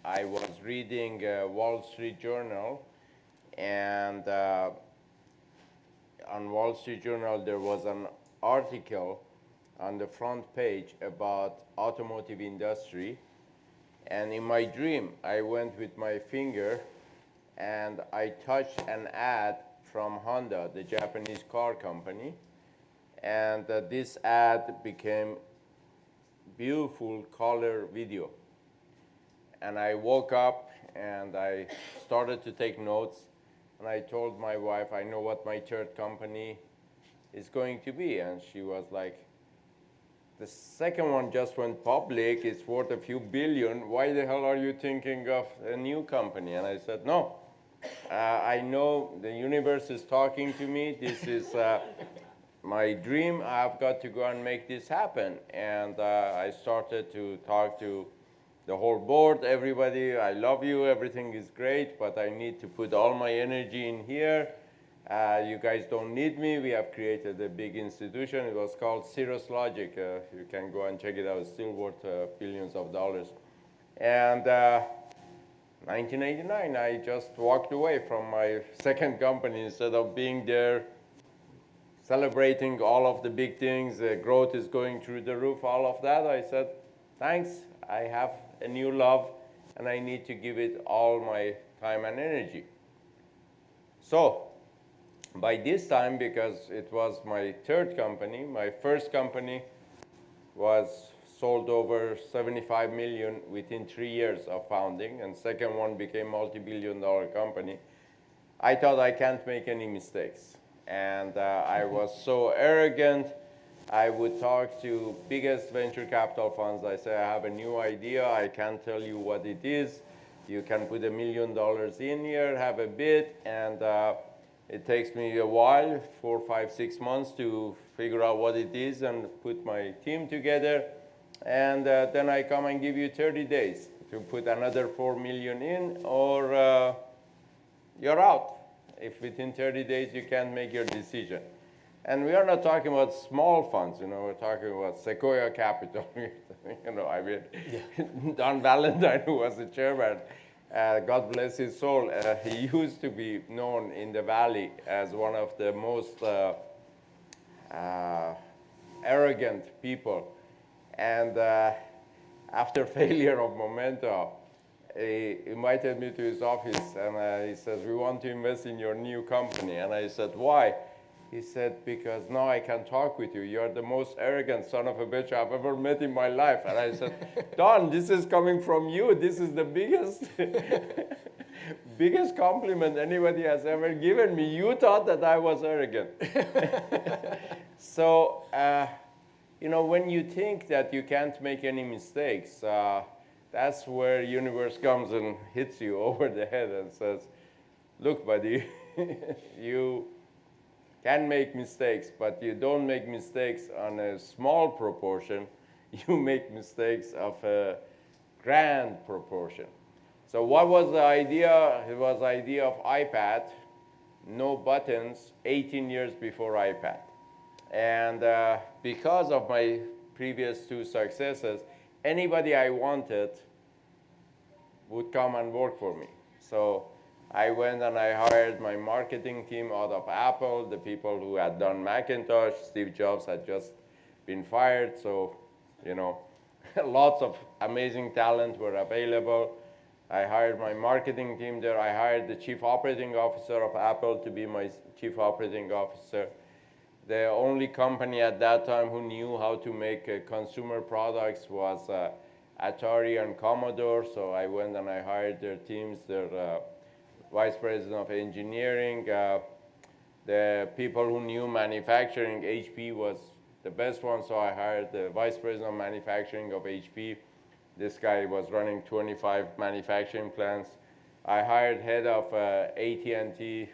I was reading Wall Street Journal, and on Wall Street Journal there was an article on the front page about automotive industry, and in my dream I went with my finger and I touched an ad from Honda, the Japanese car company, and this ad became beautiful color video. And I woke up and I started to take notes, and I told my wife, I know what my third company is going to be. And she was like, the second one just went public, it's worth a few billion, why the hell are you thinking of a new company? And I said, no, I know the universe is talking to me, this is my dream, I've got to go and make this happen. And I started to talk to the whole board, everybody, I love you, everything is great, but I need to put all my energy in here. You guys don't need me. We have created a big institution. It was called Cirrus Logic. You can go and check it out. It's still worth billions of dollars. And 1989, I just walked away from my second company. Instead of being there celebrating all of the big things, growth is going through the roof, all of that, I said, thanks, I have a new love, and I need to give it all my time and energy. So by this time, because it was my third company, my first company was sold over 75 million within 3 years of founding, and second one became multi-billion-dollar company. I thought I can't make any mistakes, and I was so arrogant. I would talk to biggest venture capital funds. I say, I have a new idea. I can't tell you what it is. You can put $1 million in here, have a bit, and it takes me a while, 4, 5, 6 months to figure out what it is and put my team together. And then I come and give you 30 days to put another 4 million in, or you're out. If within 30 days you can't make your decision. And we are not talking about small funds, we're talking about Sequoia Capital. I mean, Don Valentine, who was the chairman, God bless his soul, he used to be known in the Valley as one of the most arrogant people. And after failure of Momento, he invited me to his office, and he says, we want to invest in your new company. And I said, why? He said, because now I can talk with you. You're the most arrogant son of a bitch I've ever met in my life. And I said, Don, this is coming from you. This is the biggest, biggest compliment anybody has ever given me. You thought that I was arrogant. So, when you think that you can't make any mistakes, that's where universe comes and hits you over the head and says, look, buddy, you can make mistakes, but you don't make mistakes on a small proportion. You make mistakes of a grand proportion. So what was the idea? It was the idea of iPad, no buttons, 18 years before iPad. And because of my previous 2 successes, anybody I wanted would come and work for me. So I went and I hired my marketing team out of Apple, the people who had done Macintosh. Steve Jobs had just been fired, so, lots of amazing talent were available. I hired my marketing team there. I hired the chief operating officer of Apple to be my chief operating officer. The only company at that time who knew how to make consumer products was Atari and Commodore, so I went and I hired their teams, their vice president of engineering, the people who knew manufacturing. HP was the best one, so I hired the vice president of manufacturing of HP. This guy was running 25 manufacturing plants. I hired head of AT&T,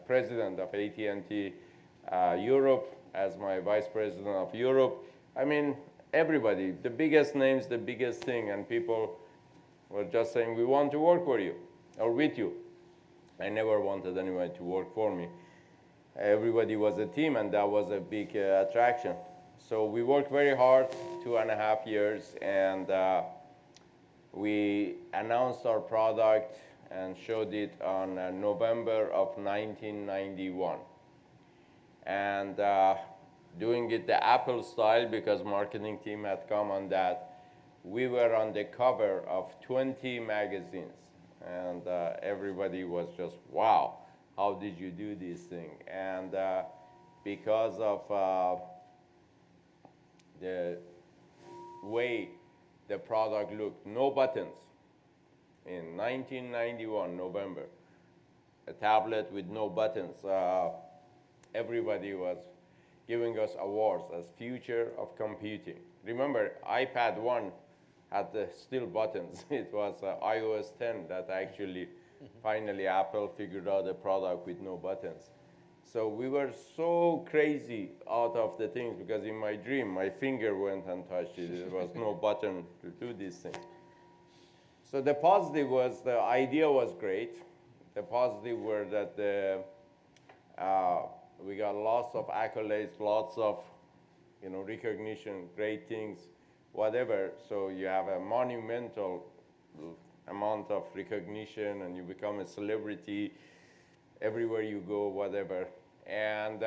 president of AT&T Europe as my vice president of Europe. I mean, everybody, the biggest names, the biggest thing, and people were just saying, we want to work for you or with you. I never wanted anyone to work for me. Everybody was a team, and that was a big attraction. So we worked very hard, 2.5 years, and we announced our product and showed it on November of 1991. And doing it the Apple style, because marketing team had come on that, we were on the cover of 20 magazines. And everybody was just, wow, how did you do this thing? And because of the way the product looked, no buttons. In 1991, November, a tablet with no buttons. Everybody was giving us awards as future of computing. Remember, iPad 1 had still buttons. It was iOS 10 that actually, finally, Apple figured out a product with no buttons. So we were so crazy out of the things, because in my dream, my finger went and touched it. There was no button to do this thing. So the positive was the idea was great. The positive were that we got lots of accolades, lots of recognition, great things, whatever. So you have a monumental amount of recognition, and you become a celebrity everywhere you go, whatever. And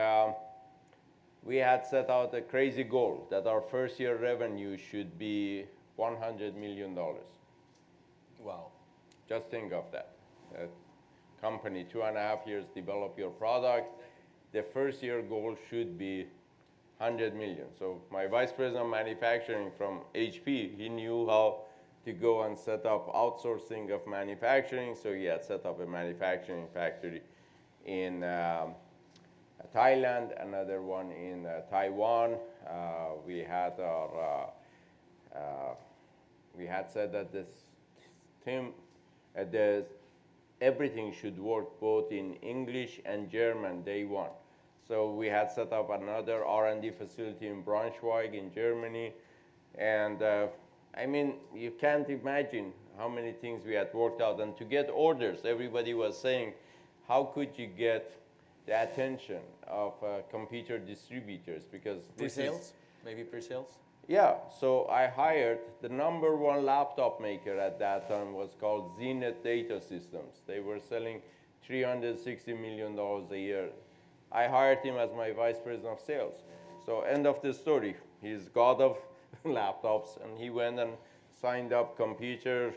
we had set out a crazy goal that our first year revenue should be $100 million. Wow. Just think of that. That company, 2.5 years, develop your product. The first year goal should be 100 million. So my vice president of manufacturing from HP, he knew how to go and set up outsourcing of manufacturing. So he had set up a manufacturing factory in Thailand, another one in Taiwan. We had said that this team, everything should work both in English and German day one. So we had set up another R&D facility in Braunschweig in Germany. And I mean, you can't imagine how many things we had worked out. And to get orders, everybody was saying, how could you get the attention of computer distributors? Because Pre-sales? Maybe pre-sales? Yeah, so I hired the #1 laptop maker at that time was called Zenith Data Systems. They were selling $360 million a year. I hired him as my vice president of sales. So end of the story. He's god of laptops, and he went and signed up computer,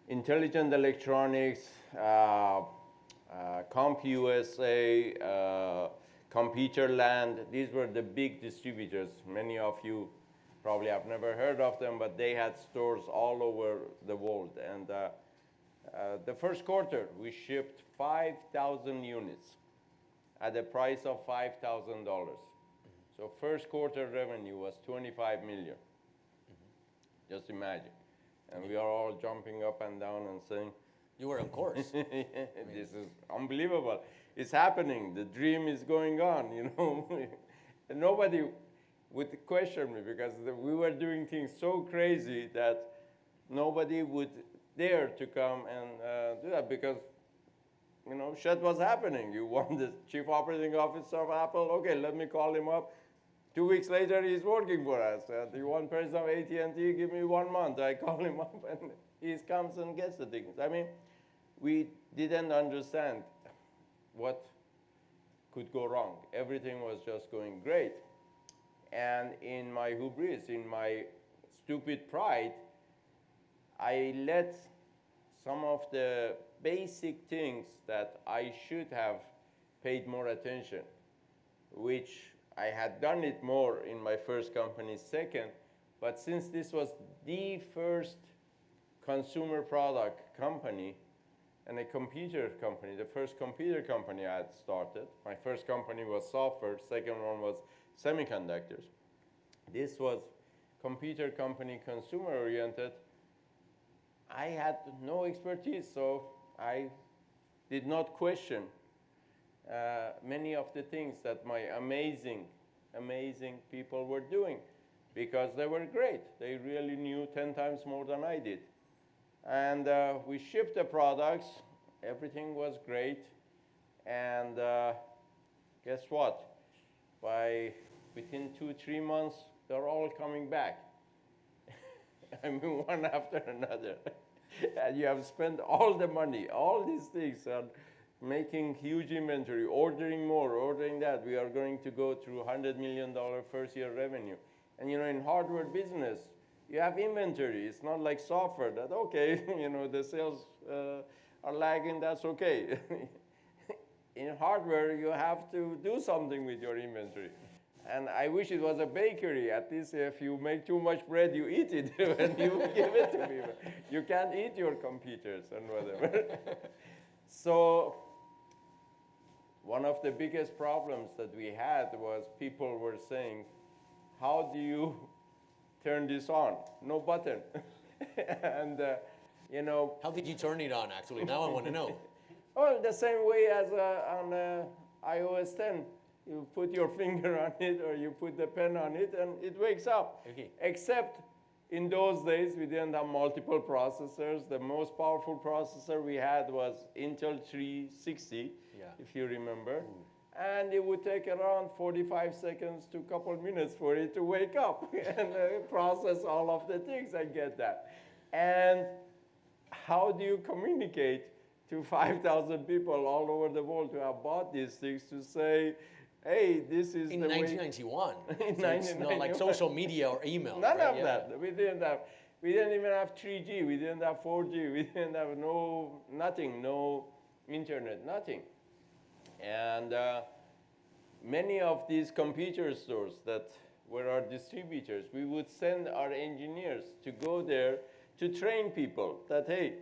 intelligent electronics, CompUSA, Computerland. These were the big distributors. Many of you probably have never heard of them, but they had stores all over the world. And the first quarter, we shipped 5,000 units at the price of $5,000. So first quarter revenue was 25 million. Just imagine. And we are all jumping up and down and saying, You were on course. this is unbelievable. It's happening. The dream is going on, you know. And nobody would question me because we were doing things so crazy that nobody would dare to come and do that because, you know, shit was happening. You want the chief operating officer of Apple? Okay, let me call him up. 2 weeks later, he's working for us. You want president of AT&T? Give me 1 month. I call him up, and he comes and gets the things. I mean, we didn't understand what could go wrong. Everything was just going great. And in my hubris, in my stupid pride, I let some of the basic things that I should have paid more attention, which I had done it more in my first company, second, but since this was the first consumer product company and a computer company, the first computer company I had started, my first company was software, second one was semiconductors. This was computer company, consumer oriented. I had no expertise, so I did not question many of the things that my amazing people were doing because they were great. They really knew 10 times more than I did. And we shipped the products. Everything was great. And guess what? Within 2-3 months, they're all coming back. I mean, one after another. And you have spent all the money, all these things on making huge inventory, ordering more, ordering that. We are going to go through $100 million first year revenue. And you know, in hardware business, you have inventory. It's not like software that, okay, you know, the sales are lagging, that's okay. In hardware, you have to do something with your inventory. And I wish it was a bakery. At least if you make too much bread, you eat it when you give it to people. You can't eat your computers and whatever. So one of the biggest problems that we had was people were saying, how do you turn this on? No button. And, you know. How did you turn it on, actually? Now I want to know. Well, the same way as on iOS 10. You put your finger on it or you put the pen on it and it wakes up. Okay. Except in those days, we didn't have multiple processors. The most powerful processor we had was Intel 360, if you remember. Ooh. And it would take around 45 seconds to a couple minutes for it to wake up and process all of the things. I get that. And how do you communicate to 5,000 people all over the world who have bought these things to say, hey, this is in the 1991. In so 1991. It's not like social media or email. None of that. We didn't have. We didn't even have 3G, we didn't have 4G, we didn't have nothing, no internet, nothing. And many of these computer stores that were our distributors, we would send our engineers to go there to train people that, hey,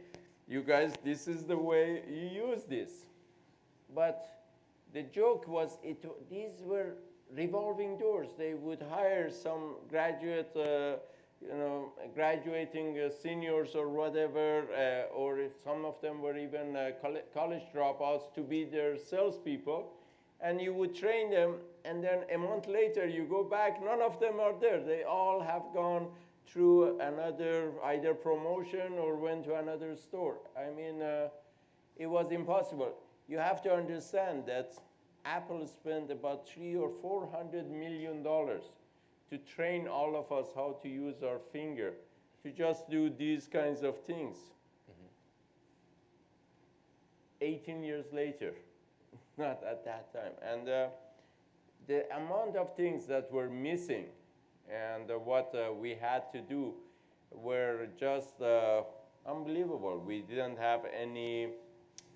you guys, this is the way you use this. But the joke was, these were revolving doors. They would hire some graduate, graduating seniors or whatever, or if some of them were even college dropouts to be their salespeople. And you would train them, and then a month later you go back, none of them are there. They all have gone through another either promotion or went to another store. I mean, it was impossible. You have to understand that Apple spent about $300 or $400 million to train all of us how to use our finger, to just do these kinds of things. Mm-hmm. 18 years later, not at that time. And the amount of things that were missing and what we had to do were just unbelievable. We didn't have any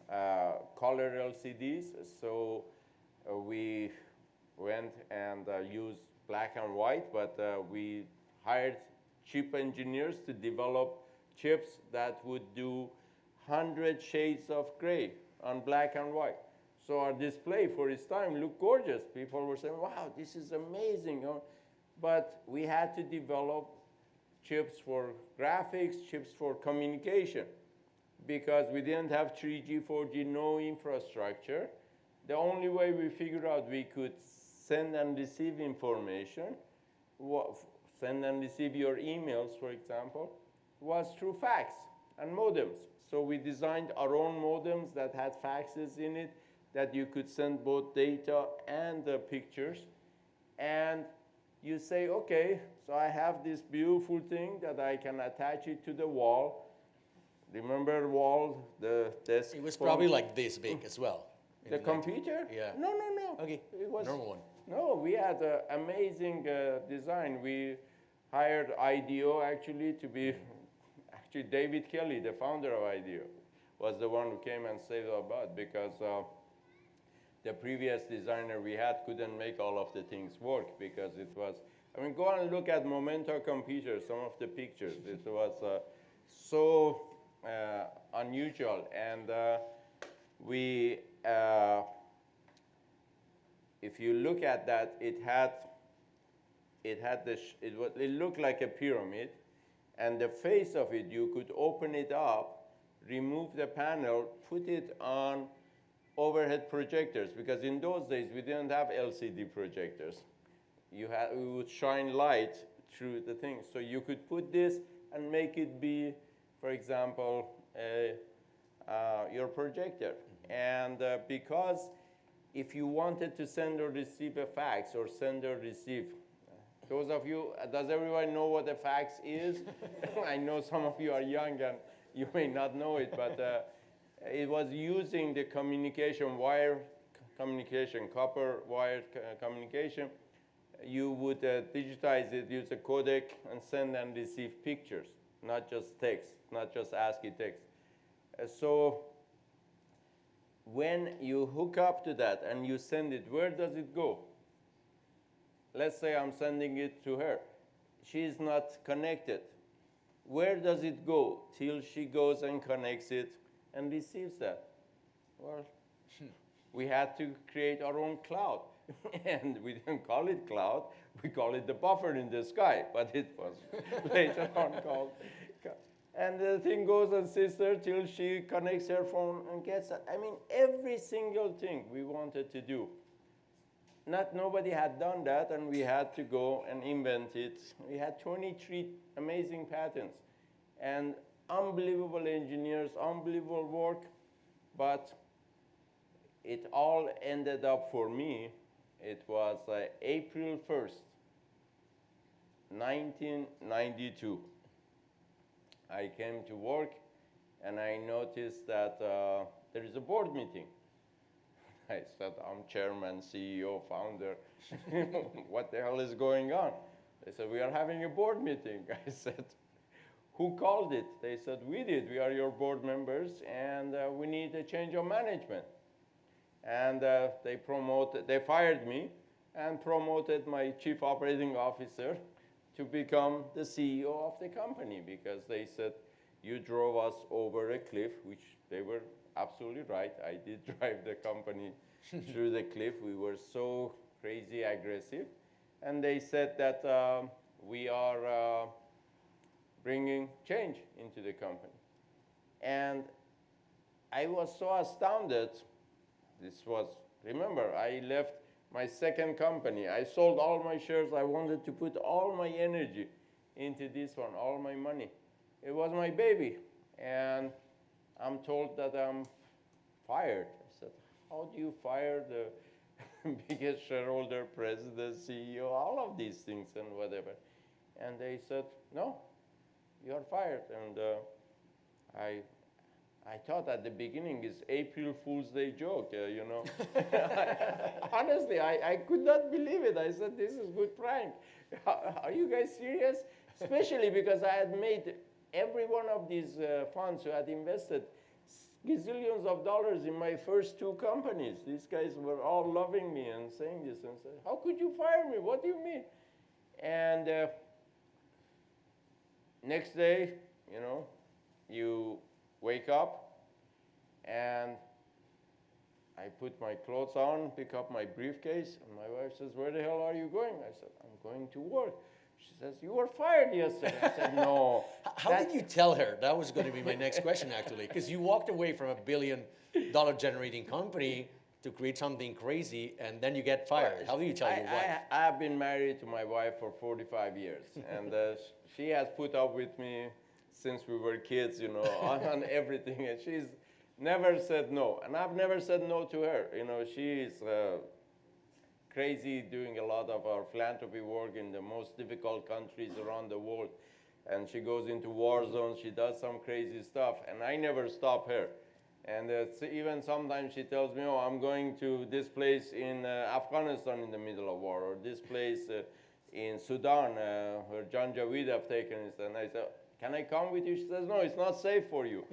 color LCDs, so we went and used black and white, but we hired chip engineers to develop chips that would do 100 shades of gray on black and white. So our display for its time looked gorgeous. People were saying, wow, this is amazing. But we had to develop chips for graphics, chips for communication, because we didn't have 3G, 4G, no infrastructure. The only way we figured out we could send and receive information, send and receive your emails, for example, was through fax and modems. So we designed our own modems that had faxes in it, that you could send both data and pictures. And you say, okay, so I have this beautiful thing that I can attach it to the wall. Remember wall, the desk? It was probably like this big as well. The computer? Yeah. No. Okay, It was normal one. No, we had an amazing design. We hired IDEO actually to be, actually David Kelly, the founder of IDEO, was the one who came and saved our butt, because the previous designer we had couldn't make all of the things work, because it was, I mean, go and look at Momento Computer, some of the pictures. It was so unusual. And we, if you look at that, it looked like a pyramid, and the face of it, you could open it up, remove the panel, put it on overhead projectors, because in those days we didn't have LCD projectors. We would shine light through the thing. So you could put this and make it be, for example, your projector. And because if you wanted to send or receive a fax, or send or receive, those of you, does everyone know what a fax is? I know some of you are young and you may not know it, but it was using the communication wire communication, copper wire communication. You would digitize it, use a codec, and send and receive pictures, not just text, not just ASCII text. So when you hook up to that and you send it, where does it go? Let's say I'm sending it to her. She's not connected. Where does it go till she goes and connects it and receives that? Well, we had to create our own cloud. And we didn't call it cloud, we call it the buffer in the sky, but it was later on called. And the thing goes and sits there till she connects her phone and gets that. I mean, every single thing we wanted to do. Nobody had done that, and we had to go and invent it. We had 23 amazing patents and unbelievable engineers, unbelievable work, but it all ended up for me. It was April 1st, 1992. I came to work, and I noticed that there is a board meeting. I said, I'm chairman, CEO, founder. What the hell is going on? They said, we are having a board meeting. I said, who called it? They said, we did. We are your board members, and we need a change of management. And they fired me and promoted my chief operating officer to become the CEO of the company, because they said, you drove us over a cliff, which they were absolutely right. I did drive the company through the cliff. We were so crazy aggressive. And they said that we are bringing change into the company. And I was so astounded. Remember, I left my second company. I sold all my shares. I wanted to put all my energy into this one, all my money. It was my baby. And I'm told that I'm fired. I said, how do you fire the biggest shareholder, president, CEO, all of these things and whatever? And they said, no, you are fired. And I thought at the beginning it's April Fool's Day joke, you know. Honestly, I could not believe it. I said, this is good prank. Are you guys serious? Especially because I had made every one of these funds who had invested gazillions of dollars in my first two companies. These guys were all loving me and saying this and saying, how could you fire me? What do you mean? And next day, you know, you wake up and I put my clothes on, pick up my briefcase, and my wife says, where the hell are you going? I said, I'm going to work. She says, you were fired yesterday. I said, no. How did you tell her? That was going to be my next question, actually, because you walked away from $1 billion generating company to create something crazy, and then you get fired. How do you tell your wife? I have been married to my wife for 45 years, and she has put up with me since we were kids, you know, on everything, and she's never said no, and I've never said no to her. You know, she's crazy doing a lot of our philanthropy work in the most difficult countries around the world, and she goes into war zones, she does some crazy stuff, and I never stop her. And even sometimes she tells me, oh, I'm going to this place in Afghanistan in the middle of war, or this place in Sudan, where John Jaweed have taken it. And I said, can I come with you? She says, no, it's not safe for you.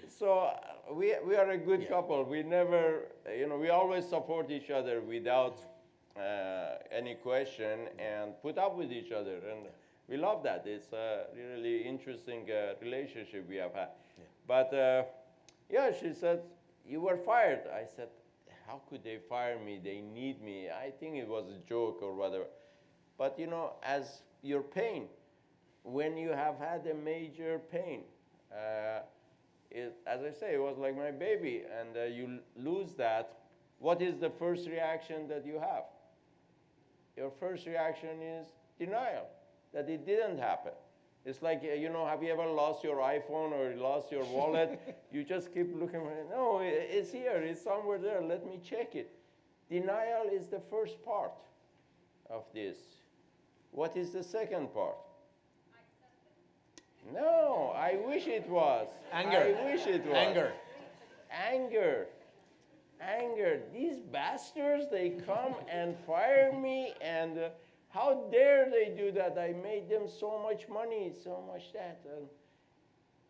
So we are a good couple. We never, you know, we always support each other without any question and put up with each other. And we love that. It's a really interesting relationship we have had. Yeah. But yeah, she said, you were fired. I said, how could they fire me? They need me. I think it was a joke or whatever. But you know, as your pain, when you have had a major pain, as I say, it was like my baby, and you lose that, what is the first reaction that you have? Your first reaction is denial, that it didn't happen. It's like, you know, have you ever lost your iPhone or lost your wallet? You just keep looking for it. No, it's here, it's somewhere there, let me check it. Denial is the first part of this. What is the second part? No, I wish it was. Anger. I wish it was. Anger. Anger. Anger. These bastards, they come and fire me, and how dare they do that? I made them so much money, so much that. And,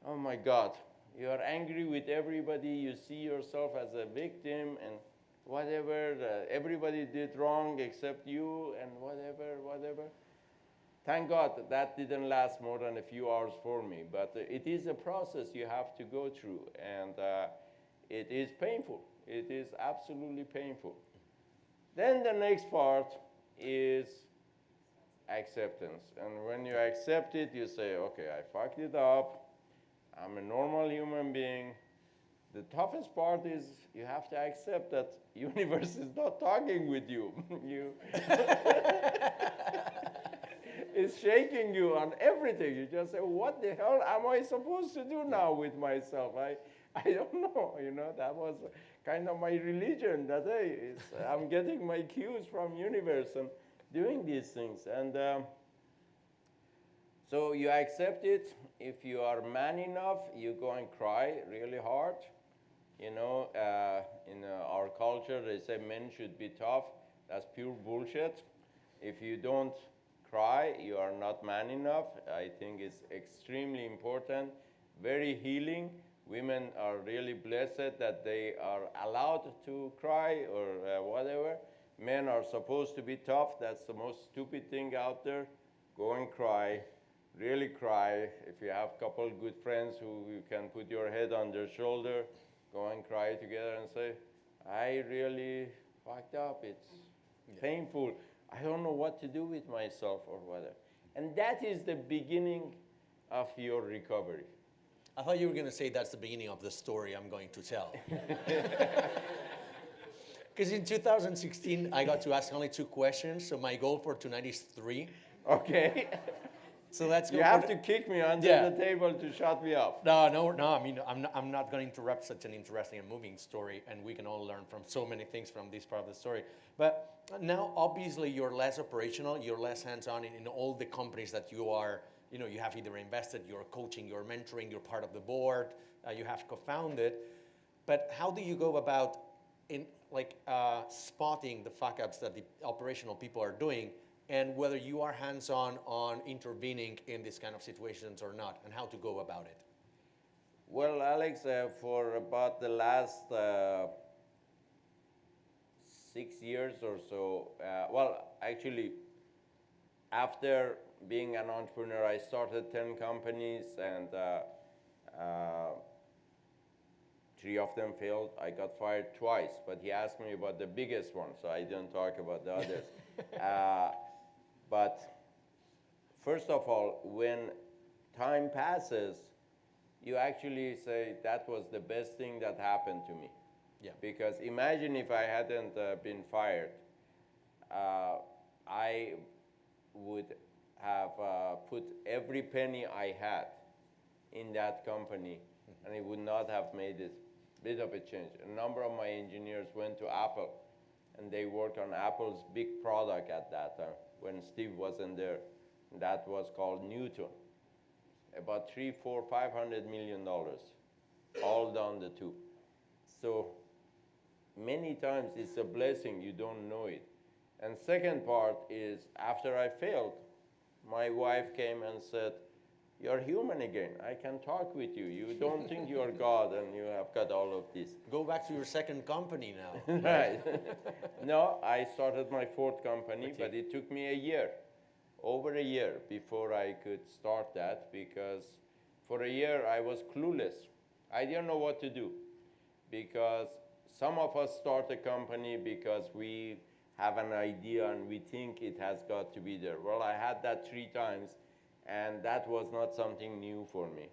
oh my God. You are angry with everybody. You see yourself as a victim, and whatever. Everybody did wrong except you, and whatever. Thank God that didn't last more than a few hours for me, but it is a process you have to go through, and it is painful. It is absolutely painful. Then the next part is acceptance, and when you accept it, you say, okay, I fucked it up. I'm a normal human being. The toughest part is you have to accept that universe is not talking with you. It's shaking you on everything. You just say, what the hell am I supposed to do now with myself? I don't know. You know, that was kind of my religion, that hey, I'm getting my cues from universe and doing these things. And so you accept it. If you are man enough, you go and cry really hard. You know, in our culture, they say men should be tough. That's pure bullshit. If you don't cry, you are not man enough. I think it's extremely important, very healing. Women are really blessed that they are allowed to cry or whatever. Men are supposed to be tough. That's the most stupid thing out there. Go and cry, really cry. If you have a couple good friends who you can put your head on their shoulder, go and cry together and say, I really fucked up. It's painful. I don't know what to do with myself or whatever. And that is the beginning of your recovery. I thought you were going to say that's the beginning of the story I'm going to tell. Because in 2016, I got to ask only 2 questions, so my goal for tonight is 3. Okay? So let's go. You have to kick me under the table to shut me up. No. I mean, I'm not going to interrupt such an interesting and moving story, and we can all learn from so many things from this part of the story. But now, obviously, you're less operational, you're less hands-on in all the companies that you are. You know, you have either invested, you're coaching, you're mentoring, you're part of the board, you have co-founded. But how do you go about spotting the fuck-ups that the operational people are doing, and whether you are hands-on on intervening in these kind of situations or not, and how to go about it? Well, Alex, for about the last 6 years or so, actually, after being an entrepreneur, I started 10 companies, and 3 of them failed. I got fired twice, but he asked me about the biggest one, so I didn't talk about the others. But first of all, when time passes, you actually say, that was the best thing that happened to me. Yeah. Because imagine if I hadn't been fired, I would have put every penny I had in that company, and it would not have made it bit of a change. A number of my engineers went to Apple, and they worked on Apple's big product at that time when Steve wasn't there. That was called Newton. About $500 million, all down the tube. So many times it's a blessing, you don't know it. And second part is, after I failed, my wife came and said, you're human again. I can talk with you. You don't think you're God and you have got all of this. Go back to your second company now. Right. No, I started my 4th company, but it took me a year, over a year, before I could start that, because for a year I was clueless. I didn't know what to do, because some of us start a company because we have an idea and we think it has got to be there. Well, I had that 3 times, and that was not something new for me.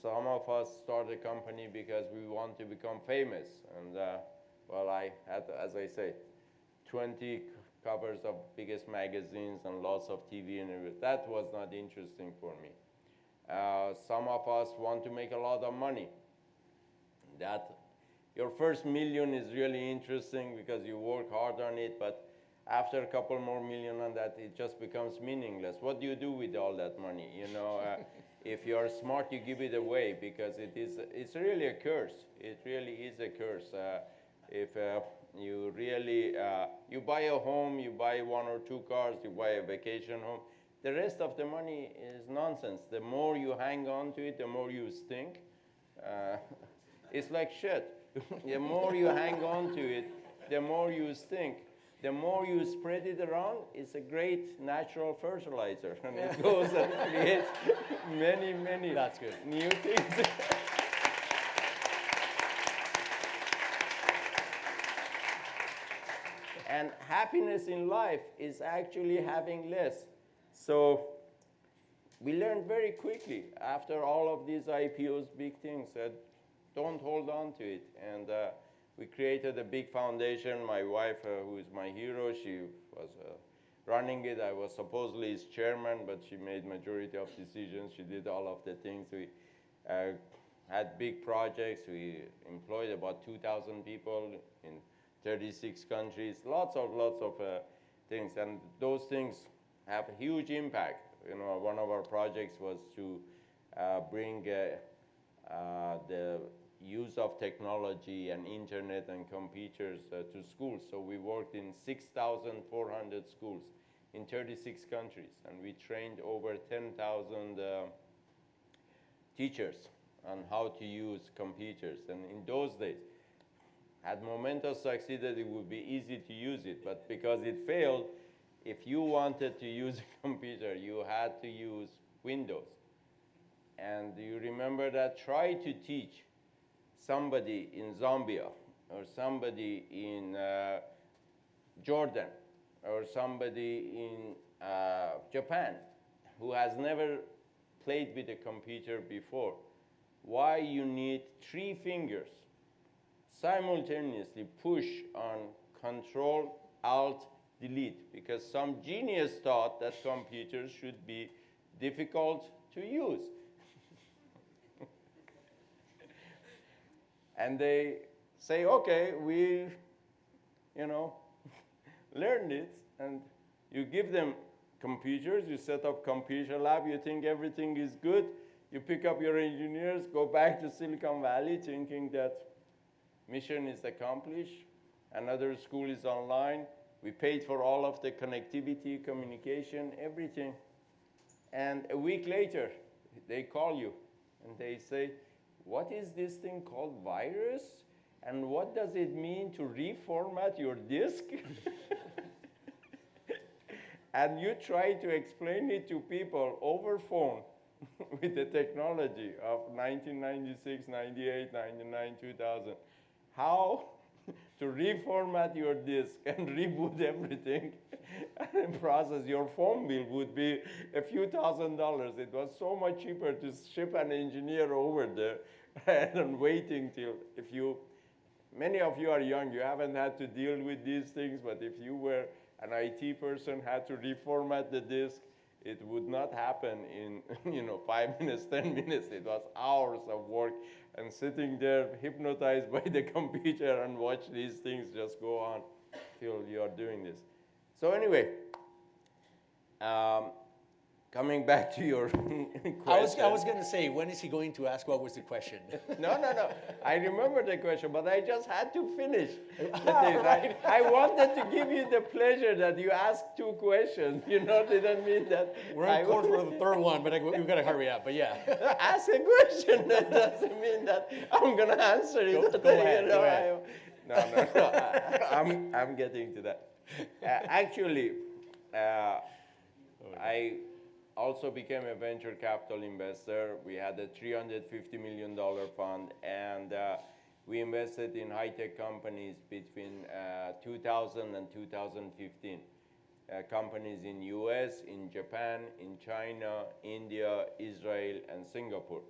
Some of us start a company because we want to become famous. And I had, as I say, 20 covers of biggest magazines and lots of TV and everything. That was not interesting for me. Some of us want to make a lot of money. That your first million is really interesting because you work hard on it, but after a couple more million on that, it just becomes meaningless. What do you do with all that money? You know, if you're smart, you give it away, because it's really a curse. It really is a curse. If you really, you buy a home, you buy 1 or 2 cars, you buy a vacation home, the rest of the money is nonsense. The more you hang on to it, the more you stink. It's like shit. The more you hang on to it, the more you stink. The more you spread it around, it's a great natural fertilizer. And it goes and creates many That's good. new things. And happiness in life is actually having less. So we learned very quickly after all of these IPOs, big things, that don't hold on to it. And we created a big foundation. My wife, who is my hero, she was running it. I was supposedly his chairman, but she made majority of decisions. She did all of the things. We had big projects. We employed about 2,000 people in 36 countries, lots of things. And those things have a huge impact. You know, one of our projects was to bring the use of technology and internet and computers to schools. So we worked in 6,400 schools in 36 countries, and we trained over 10,000 teachers on how to use computers. And in those days, had Momento succeeded, it would be easy to use it. But because it failed, if you wanted to use a computer, you had to use Windows. And you remember that? Try to teach somebody in Zambia or somebody in Jordan or somebody in Japan who has never played with a computer before, why you need 3 fingers simultaneously push on Control, Alt, Delete, because some genius thought that computers should be difficult to use. And they say, okay, we, learned it, and you give them computers, you set up computer lab, you think everything is good, you pick up your engineers, go back to Silicon Valley thinking that mission is accomplished, another school is online, we paid for all of the connectivity, communication, everything. And a week later, they call you and they say, what is this thing called virus? And what does it mean to reformat your disk? And you try to explain it to people over phone with the technology of 1996, 98, 99, 2000. How to reformat your disk and reboot everything and process your phone bill would be a few $1,000s. It was so much cheaper to ship an engineer over there and waiting till, many of you are young, you haven't had to deal with these things, but if you were an IT person, had to reformat the disk, it would not happen in 5 minutes, 10 minutes. It was hours of work and sitting there hypnotized by the computer and watch these things just go on till you are doing this. So anyway, coming back to your question. I was going to say, when is he going to ask what was the question? No. I remember the question, but I just had to finish the thing. I wanted to give you the pleasure that you asked 2 questions. Didn't mean that. We're on course for the 3rd one, but we've got to hurry up. But yeah. Ask a question. That doesn't mean that I'm going to answer it. Go ahead. Go ahead. No. I'm getting to that. Actually, I also became a venture capital investor. We had a $350 million fund, and we invested in high-tech companies between 2000 and 2015. Companies in US, in Japan, in China, India, Israel, and Singapore.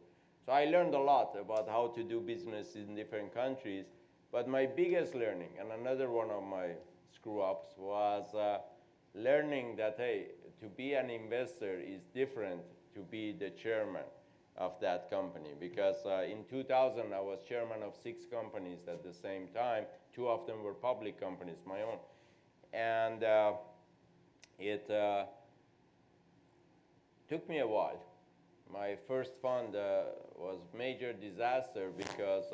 So I learned a lot about how to do business in different countries, but my biggest learning, and another one of my screw-ups, was learning that, hey, to be an investor is different to be the chairman of that company. Because in 2000, I was chairman of 6 companies at the same time. 2 of them were public companies, my own. And it took me a while. My first fund was major disaster because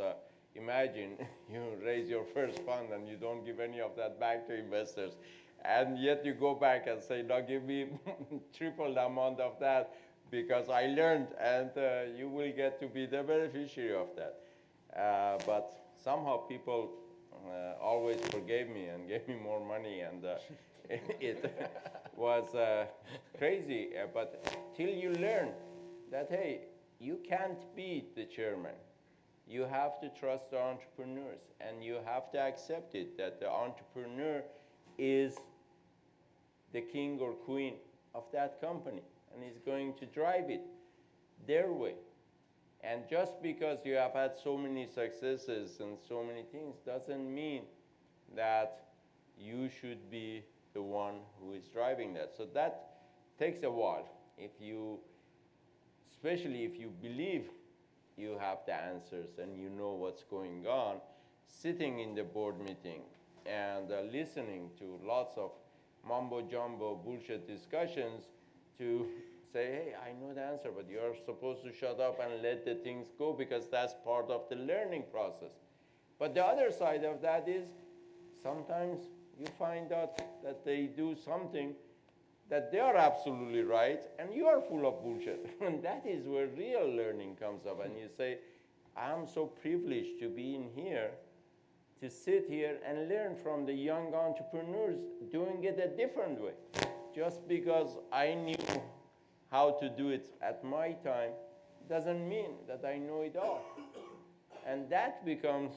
imagine you raise your first fund and you don't give any of that back to investors. And yet you go back and say, no, give me triple the amount of that because I learned, and you will get to be the beneficiary of that. But somehow people always forgave me and gave me more money, and it was crazy. But till you learn that, hey, you can't be the chairman. You have to trust the entrepreneurs, and you have to accept it, that the entrepreneur is the king or queen of that company and is going to drive it their way. And just because you have had so many successes and so many things doesn't mean that you should be the one who is driving that. So that takes a while. Especially if you believe you have the answers and you know what's going on, sitting in the board meeting and listening to lots of mumbo-jumbo bullshit discussions to say, hey, I know the answer, but you're supposed to shut up and let the things go because that's part of the learning process. But the other side of that is sometimes you find out that they do something that they are absolutely right and you are full of bullshit. And that is where real learning comes up. And you say, I'm so privileged to be in here, to sit here and learn from the young entrepreneurs doing it a different way. Just because I knew how to do it at my time doesn't mean that I know it all. And that becomes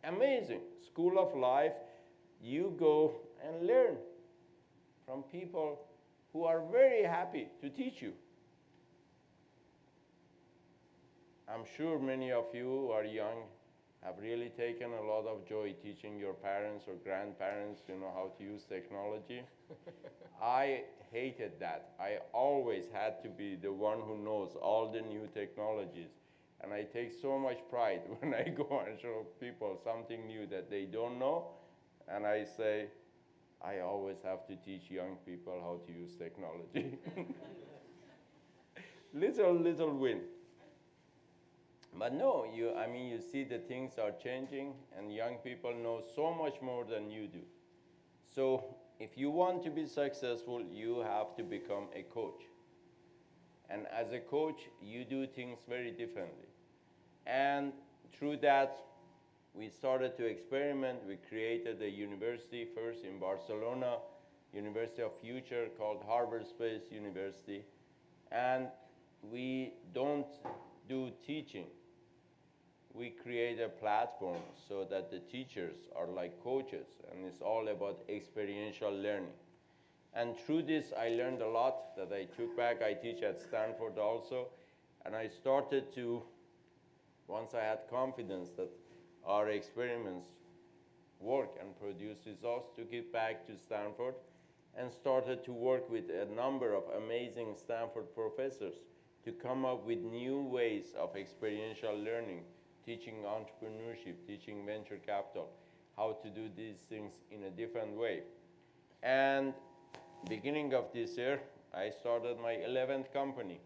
amazing. School of life, you go and learn from people who are very happy to teach you. I'm sure many of you who are young have really taken a lot of joy teaching your parents or grandparents how to use technology. I hated that. I always had to be the one who knows all the new technologies. And I take so much pride when I go and show people something new that they don't know. And I say, I always have to teach young people how to use technology. little win. But no, you see the things are changing and young people know so much more than you do. So if you want to be successful, you have to become a coach. And as a coach, you do things very differently. And through that, we started to experiment. We created a university first in Barcelona, University of Future, called Harbor Space University. And we don't do teaching. We create a platform so that the teachers are like coaches, and it's all about experiential learning. And through this, I learned a lot that I took back. I teach at Stanford also, and I started to, once I had confidence that our experiments work and produce results, took it back to Stanford and started to work with a number of amazing Stanford professors to come up with new ways of experiential learning, teaching entrepreneurship, teaching venture capital, how to do these things in a different way. And beginning of this year, I started my 11th company.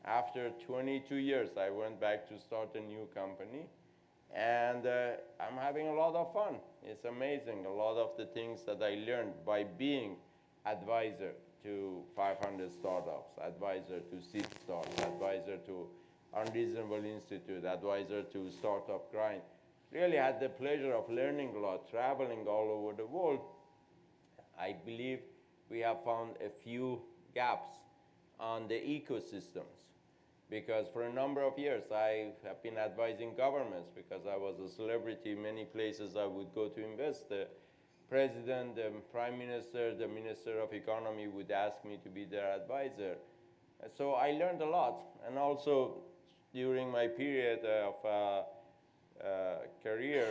After 22 years, I went back to start a new company. And I'm having a lot of fun. It's amazing, a lot of the things that I learned by being advisor to 500 startups, advisor to seed startups, advisor to Unreasonable Institute, advisor to Startup Grind. Really had the pleasure of learning a lot, traveling all over the world. I believe we have found a few gaps on the ecosystems, because for a number of years I have been advising governments because I was a celebrity. Many places I would go to invest. The president, the prime minister, the minister of economy would ask me to be their advisor. So I learned a lot. And also during my period of career,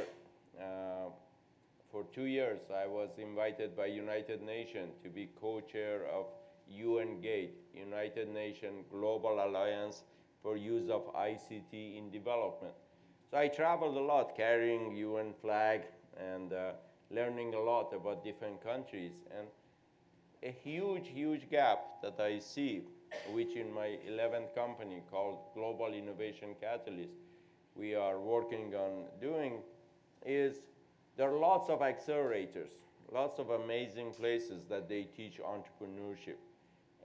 for 2 years, I was invited by United Nations to be co-chair of UN GATE, United Nations Global Alliance for Use of ICT in Development. So I traveled a lot carrying UN flag and learning a lot about different countries. And a huge gap that I see, which in my 11th company called Global Innovation Catalyst, we are working on doing, is there are lots of accelerators, lots of amazing places that they teach entrepreneurship.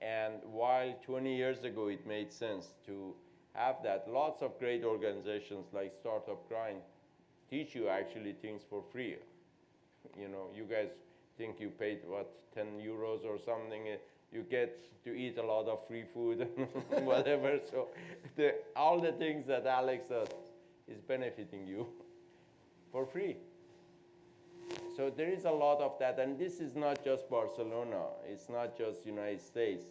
And while 20 years ago it made sense to have that, lots of great organizations like Startup Grind teach you actually things for free. You guys think you paid, what, 10 euros or something? You get to eat a lot of free food, whatever. So all the things that Alex does is benefiting you for free. So there is a lot of that, and this is not just Barcelona. It's not just United States.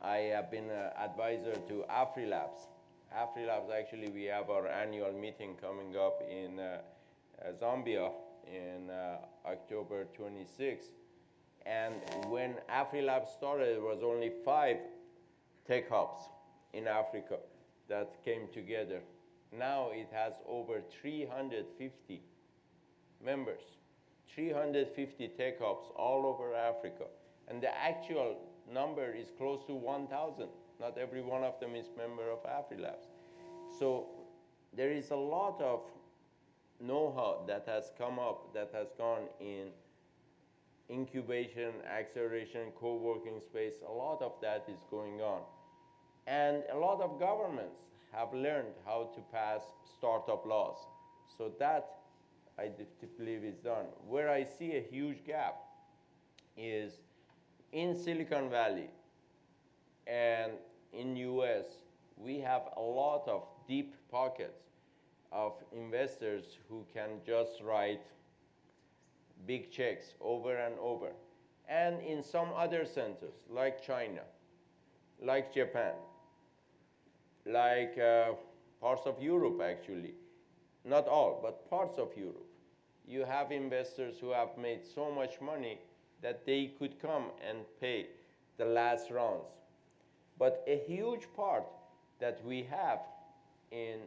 I have been an advisor to AfriLabs. AfriLabs, actually, we have our annual meeting coming up in Zambia in October 26th. And when AfriLabs started, there was only 5 tech hubs in Africa that came together. Now it has over 350 members, 350 tech hubs all over Africa. And the actual number is close to 1,000. Not every one of them is member of AfriLabs. So there is a lot of know-how that has come up, that has gone in incubation, acceleration, co-working space, a lot of that is going on. And a lot of governments have learned how to pass startup laws. So that, I believe, is done. Where I see a huge gap is in Silicon Valley and in US, we have a lot of deep pockets of investors who can just write big checks over and over. And in some other centers, like China, like Japan, like parts of Europe, actually, not all, but parts of Europe, you have investors who have made so much money that they could come and pay the last rounds. But a huge part that we have in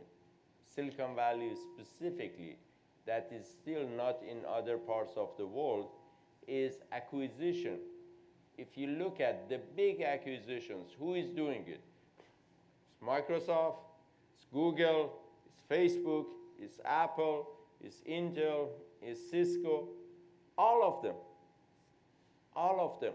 Silicon Valley specifically that is still not in other parts of the world is acquisition. If you look at the big acquisitions, who is doing it? It's Microsoft, it's Google, it's Facebook, it's Apple, it's Intel, it's Cisco, all of them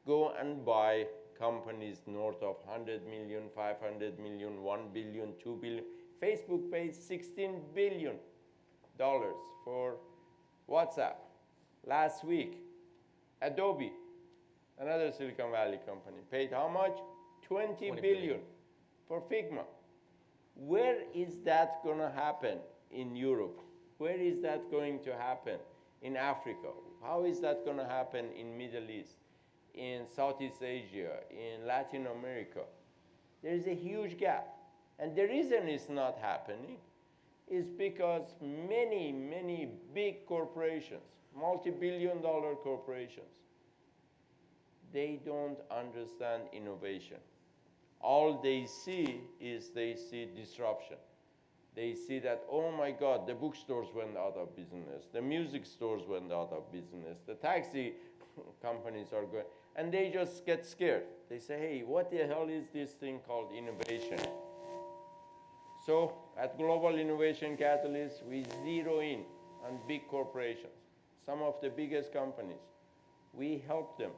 go and buy companies north of 100 million, 500 million, 1 billion, 2 billion. Facebook pays $16 billion for WhatsApp. Last week, Adobe, another Silicon Valley company, paid how much? 20 billion for Figma. Where is that going to happen in Europe? Where is that going to happen in Africa? How is that going to happen in Middle East, in Southeast Asia, in Latin America? There is a huge gap. And the reason it's not happening is because many, many big corporations, multi-billion-dollar corporations, they don't understand innovation. All they see is disruption. They see that, oh my God, the bookstores went out of business, the music stores went out of business, the taxi companies are going, and they just get scared. They say, hey, what the hell is this thing called innovation? So at Global Innovation Catalyst, we zero in on big corporations, some of the biggest companies. We help them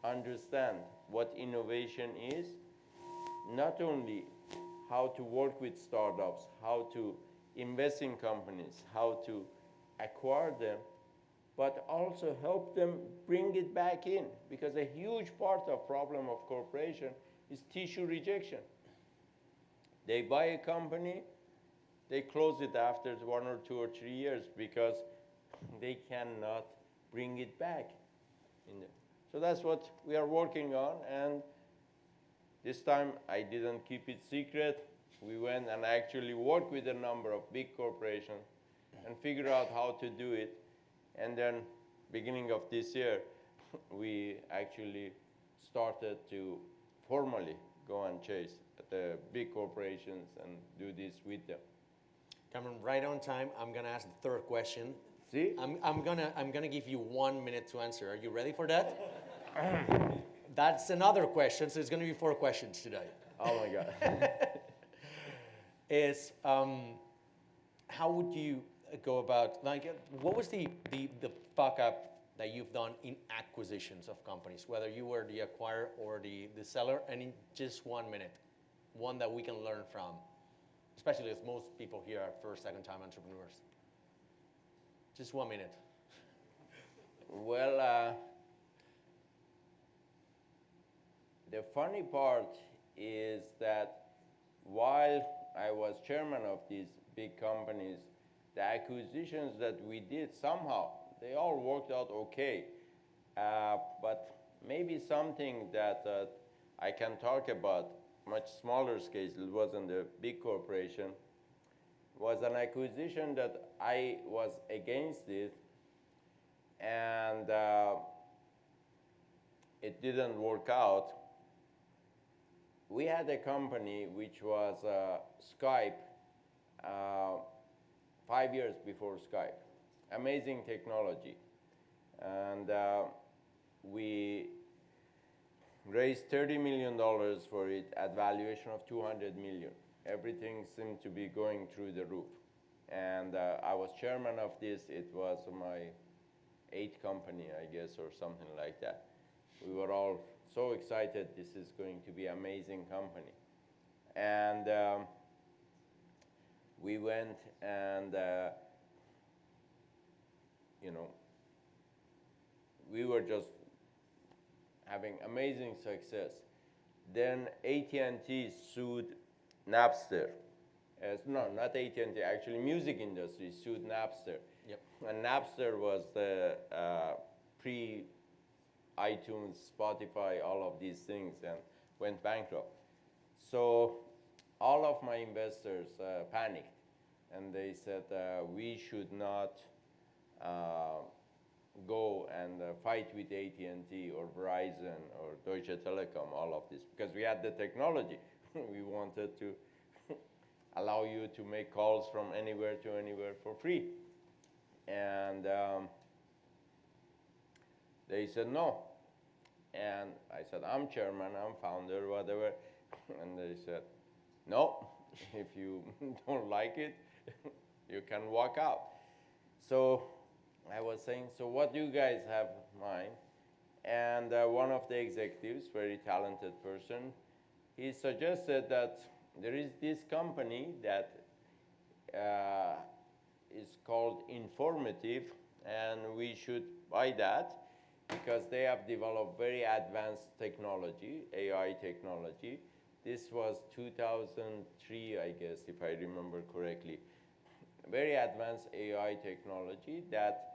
understand what innovation is, not only how to work with startups, how to invest in companies, how to acquire them, but also help them bring it back in. Because a huge part of problem of corporation is tissue rejection. They buy a company, they close it after 1 or 2 or 3 years because they cannot bring it back. So that's what we are working on, and this time I didn't keep it secret. We went and actually worked with a number of big corporations and figured out how to do it. And then beginning of this year, we actually started to formally go and chase the big corporations and do this with them. Cameron, right on time. I'm gonna ask the third question. See? I'm gonna give you 1 minute to answer. Are you ready for that? That's another question, so it's gonna be 4 questions today. Oh my God. Is how would you go about, like, what was the fuck up that you've done in acquisitions of companies, whether you were the acquirer or the seller, and in just 1 minute, one that we can learn from, especially as most people here are first, second time entrepreneurs. Just 1 minute. Well, the funny part is that while I was chairman of these big companies, the acquisitions that we did somehow, they all worked out okay. But maybe something that I can talk about, much smaller scale, it wasn't a big corporation, was an acquisition that I was against it, and it didn't work out. We had a company which was Skype 5 years before Skype. Amazing technology. And we raised $30 million for it at valuation of $200 million. Everything seemed to be going through the roof. And I was chairman of this. It was my 8 company, I guess, or something like that. We were all so excited. This is going to be amazing company. And we went and, we were just having amazing success. Then AT&T sued Napster. No, not AT&T, actually music industry sued Napster. Yep. And Napster was the pre-iTunes, Spotify, all of these things, and went bankrupt. So all of my investors panicked, and they said, we should not go and fight with AT&T or Verizon or Deutsche Telekom, all of this, because we had the technology. We wanted to allow you to make calls from anywhere to anywhere for free. And they said no. And I said, I'm chairman, I'm founder, whatever. And they said, no, if you don't like it, you can walk out. So I was saying, so what do you guys have in mind? And one of the executives, very talented person, he suggested that there is this company that is called Informative, and we should buy that because they have developed very advanced technology, AI technology. This was 2003, I guess, if I remember correctly. Very advanced AI technology that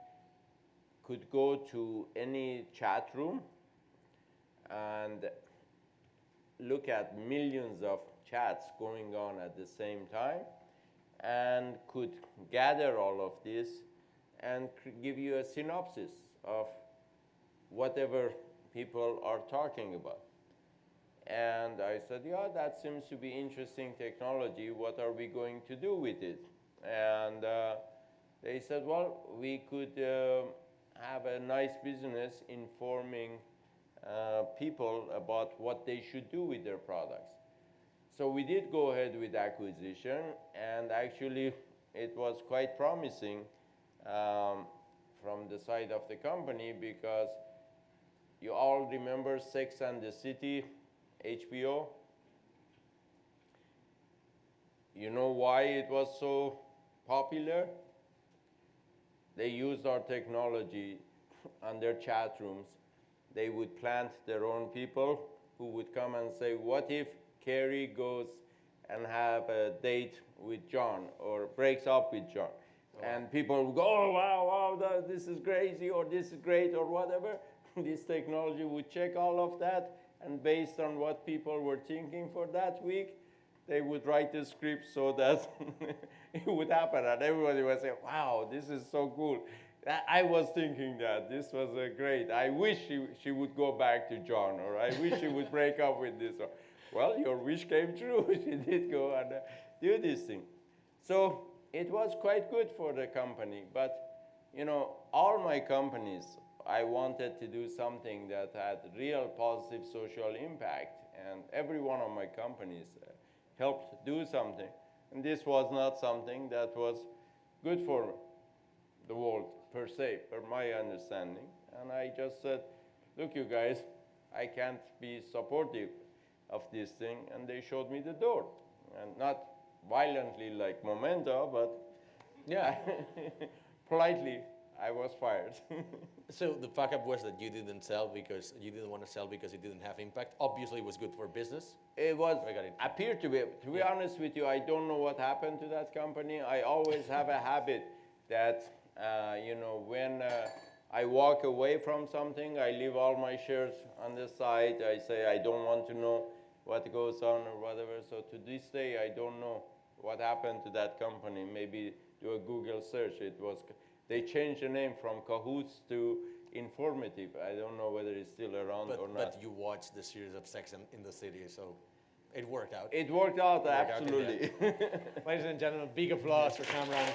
could go to any chat room and look at millions of chats going on at the same time and could gather all of this and give you a synopsis of whatever people are talking about. And I said, yeah, that seems to be interesting technology. What are we going to do with it? And they said, well, we could have a nice business informing people about what they should do with their products. So we did go ahead with acquisition, and actually it was quite promising from the side of the company, because you all remember Sex and the City, HBO? You know why it was so popular? They used our technology on their chat rooms. They would plant their own people who would come and say, what if Carrie goes and have a date with John or breaks up with John? Oh. And people would go, oh, wow, this is crazy, or this is great, or whatever. This technology would check all of that, and based on what people were thinking for that week, they would write the script so that it would happen, and everybody would say, wow, this is so cool. I was thinking that this was great. I wish she would go back to John, or I wish she would break up with this. Or, well, your wish came true. She did go and do this thing. So it was quite good for the company. But, all my companies, I wanted to do something that had real positive social impact. And every one of my companies helped do something. And this was not something that was good for the world, per se, per my understanding. And I just said, look, you guys, I can't be supportive of this thing. And they showed me the door. And not violently like Momento, but yeah, politely, I was fired. So the fuck up was that you didn't sell because you didn't want to sell because it didn't have impact. Obviously, it was good for business. It was, appeared to be. To be honest with you, I don't know what happened to that company. I always have a habit that, when I walk away from something, I leave all my shares on the side. I say I don't want to know what goes on or whatever. So to this day, I don't know what happened to that company. Maybe do a Google search. They changed the name from Cahoots to Informative. I don't know whether it's still around or not. But you watched the series of Sex in the City, so it worked out. It worked out, absolutely. Ladies and gentlemen, big applause for Kamran.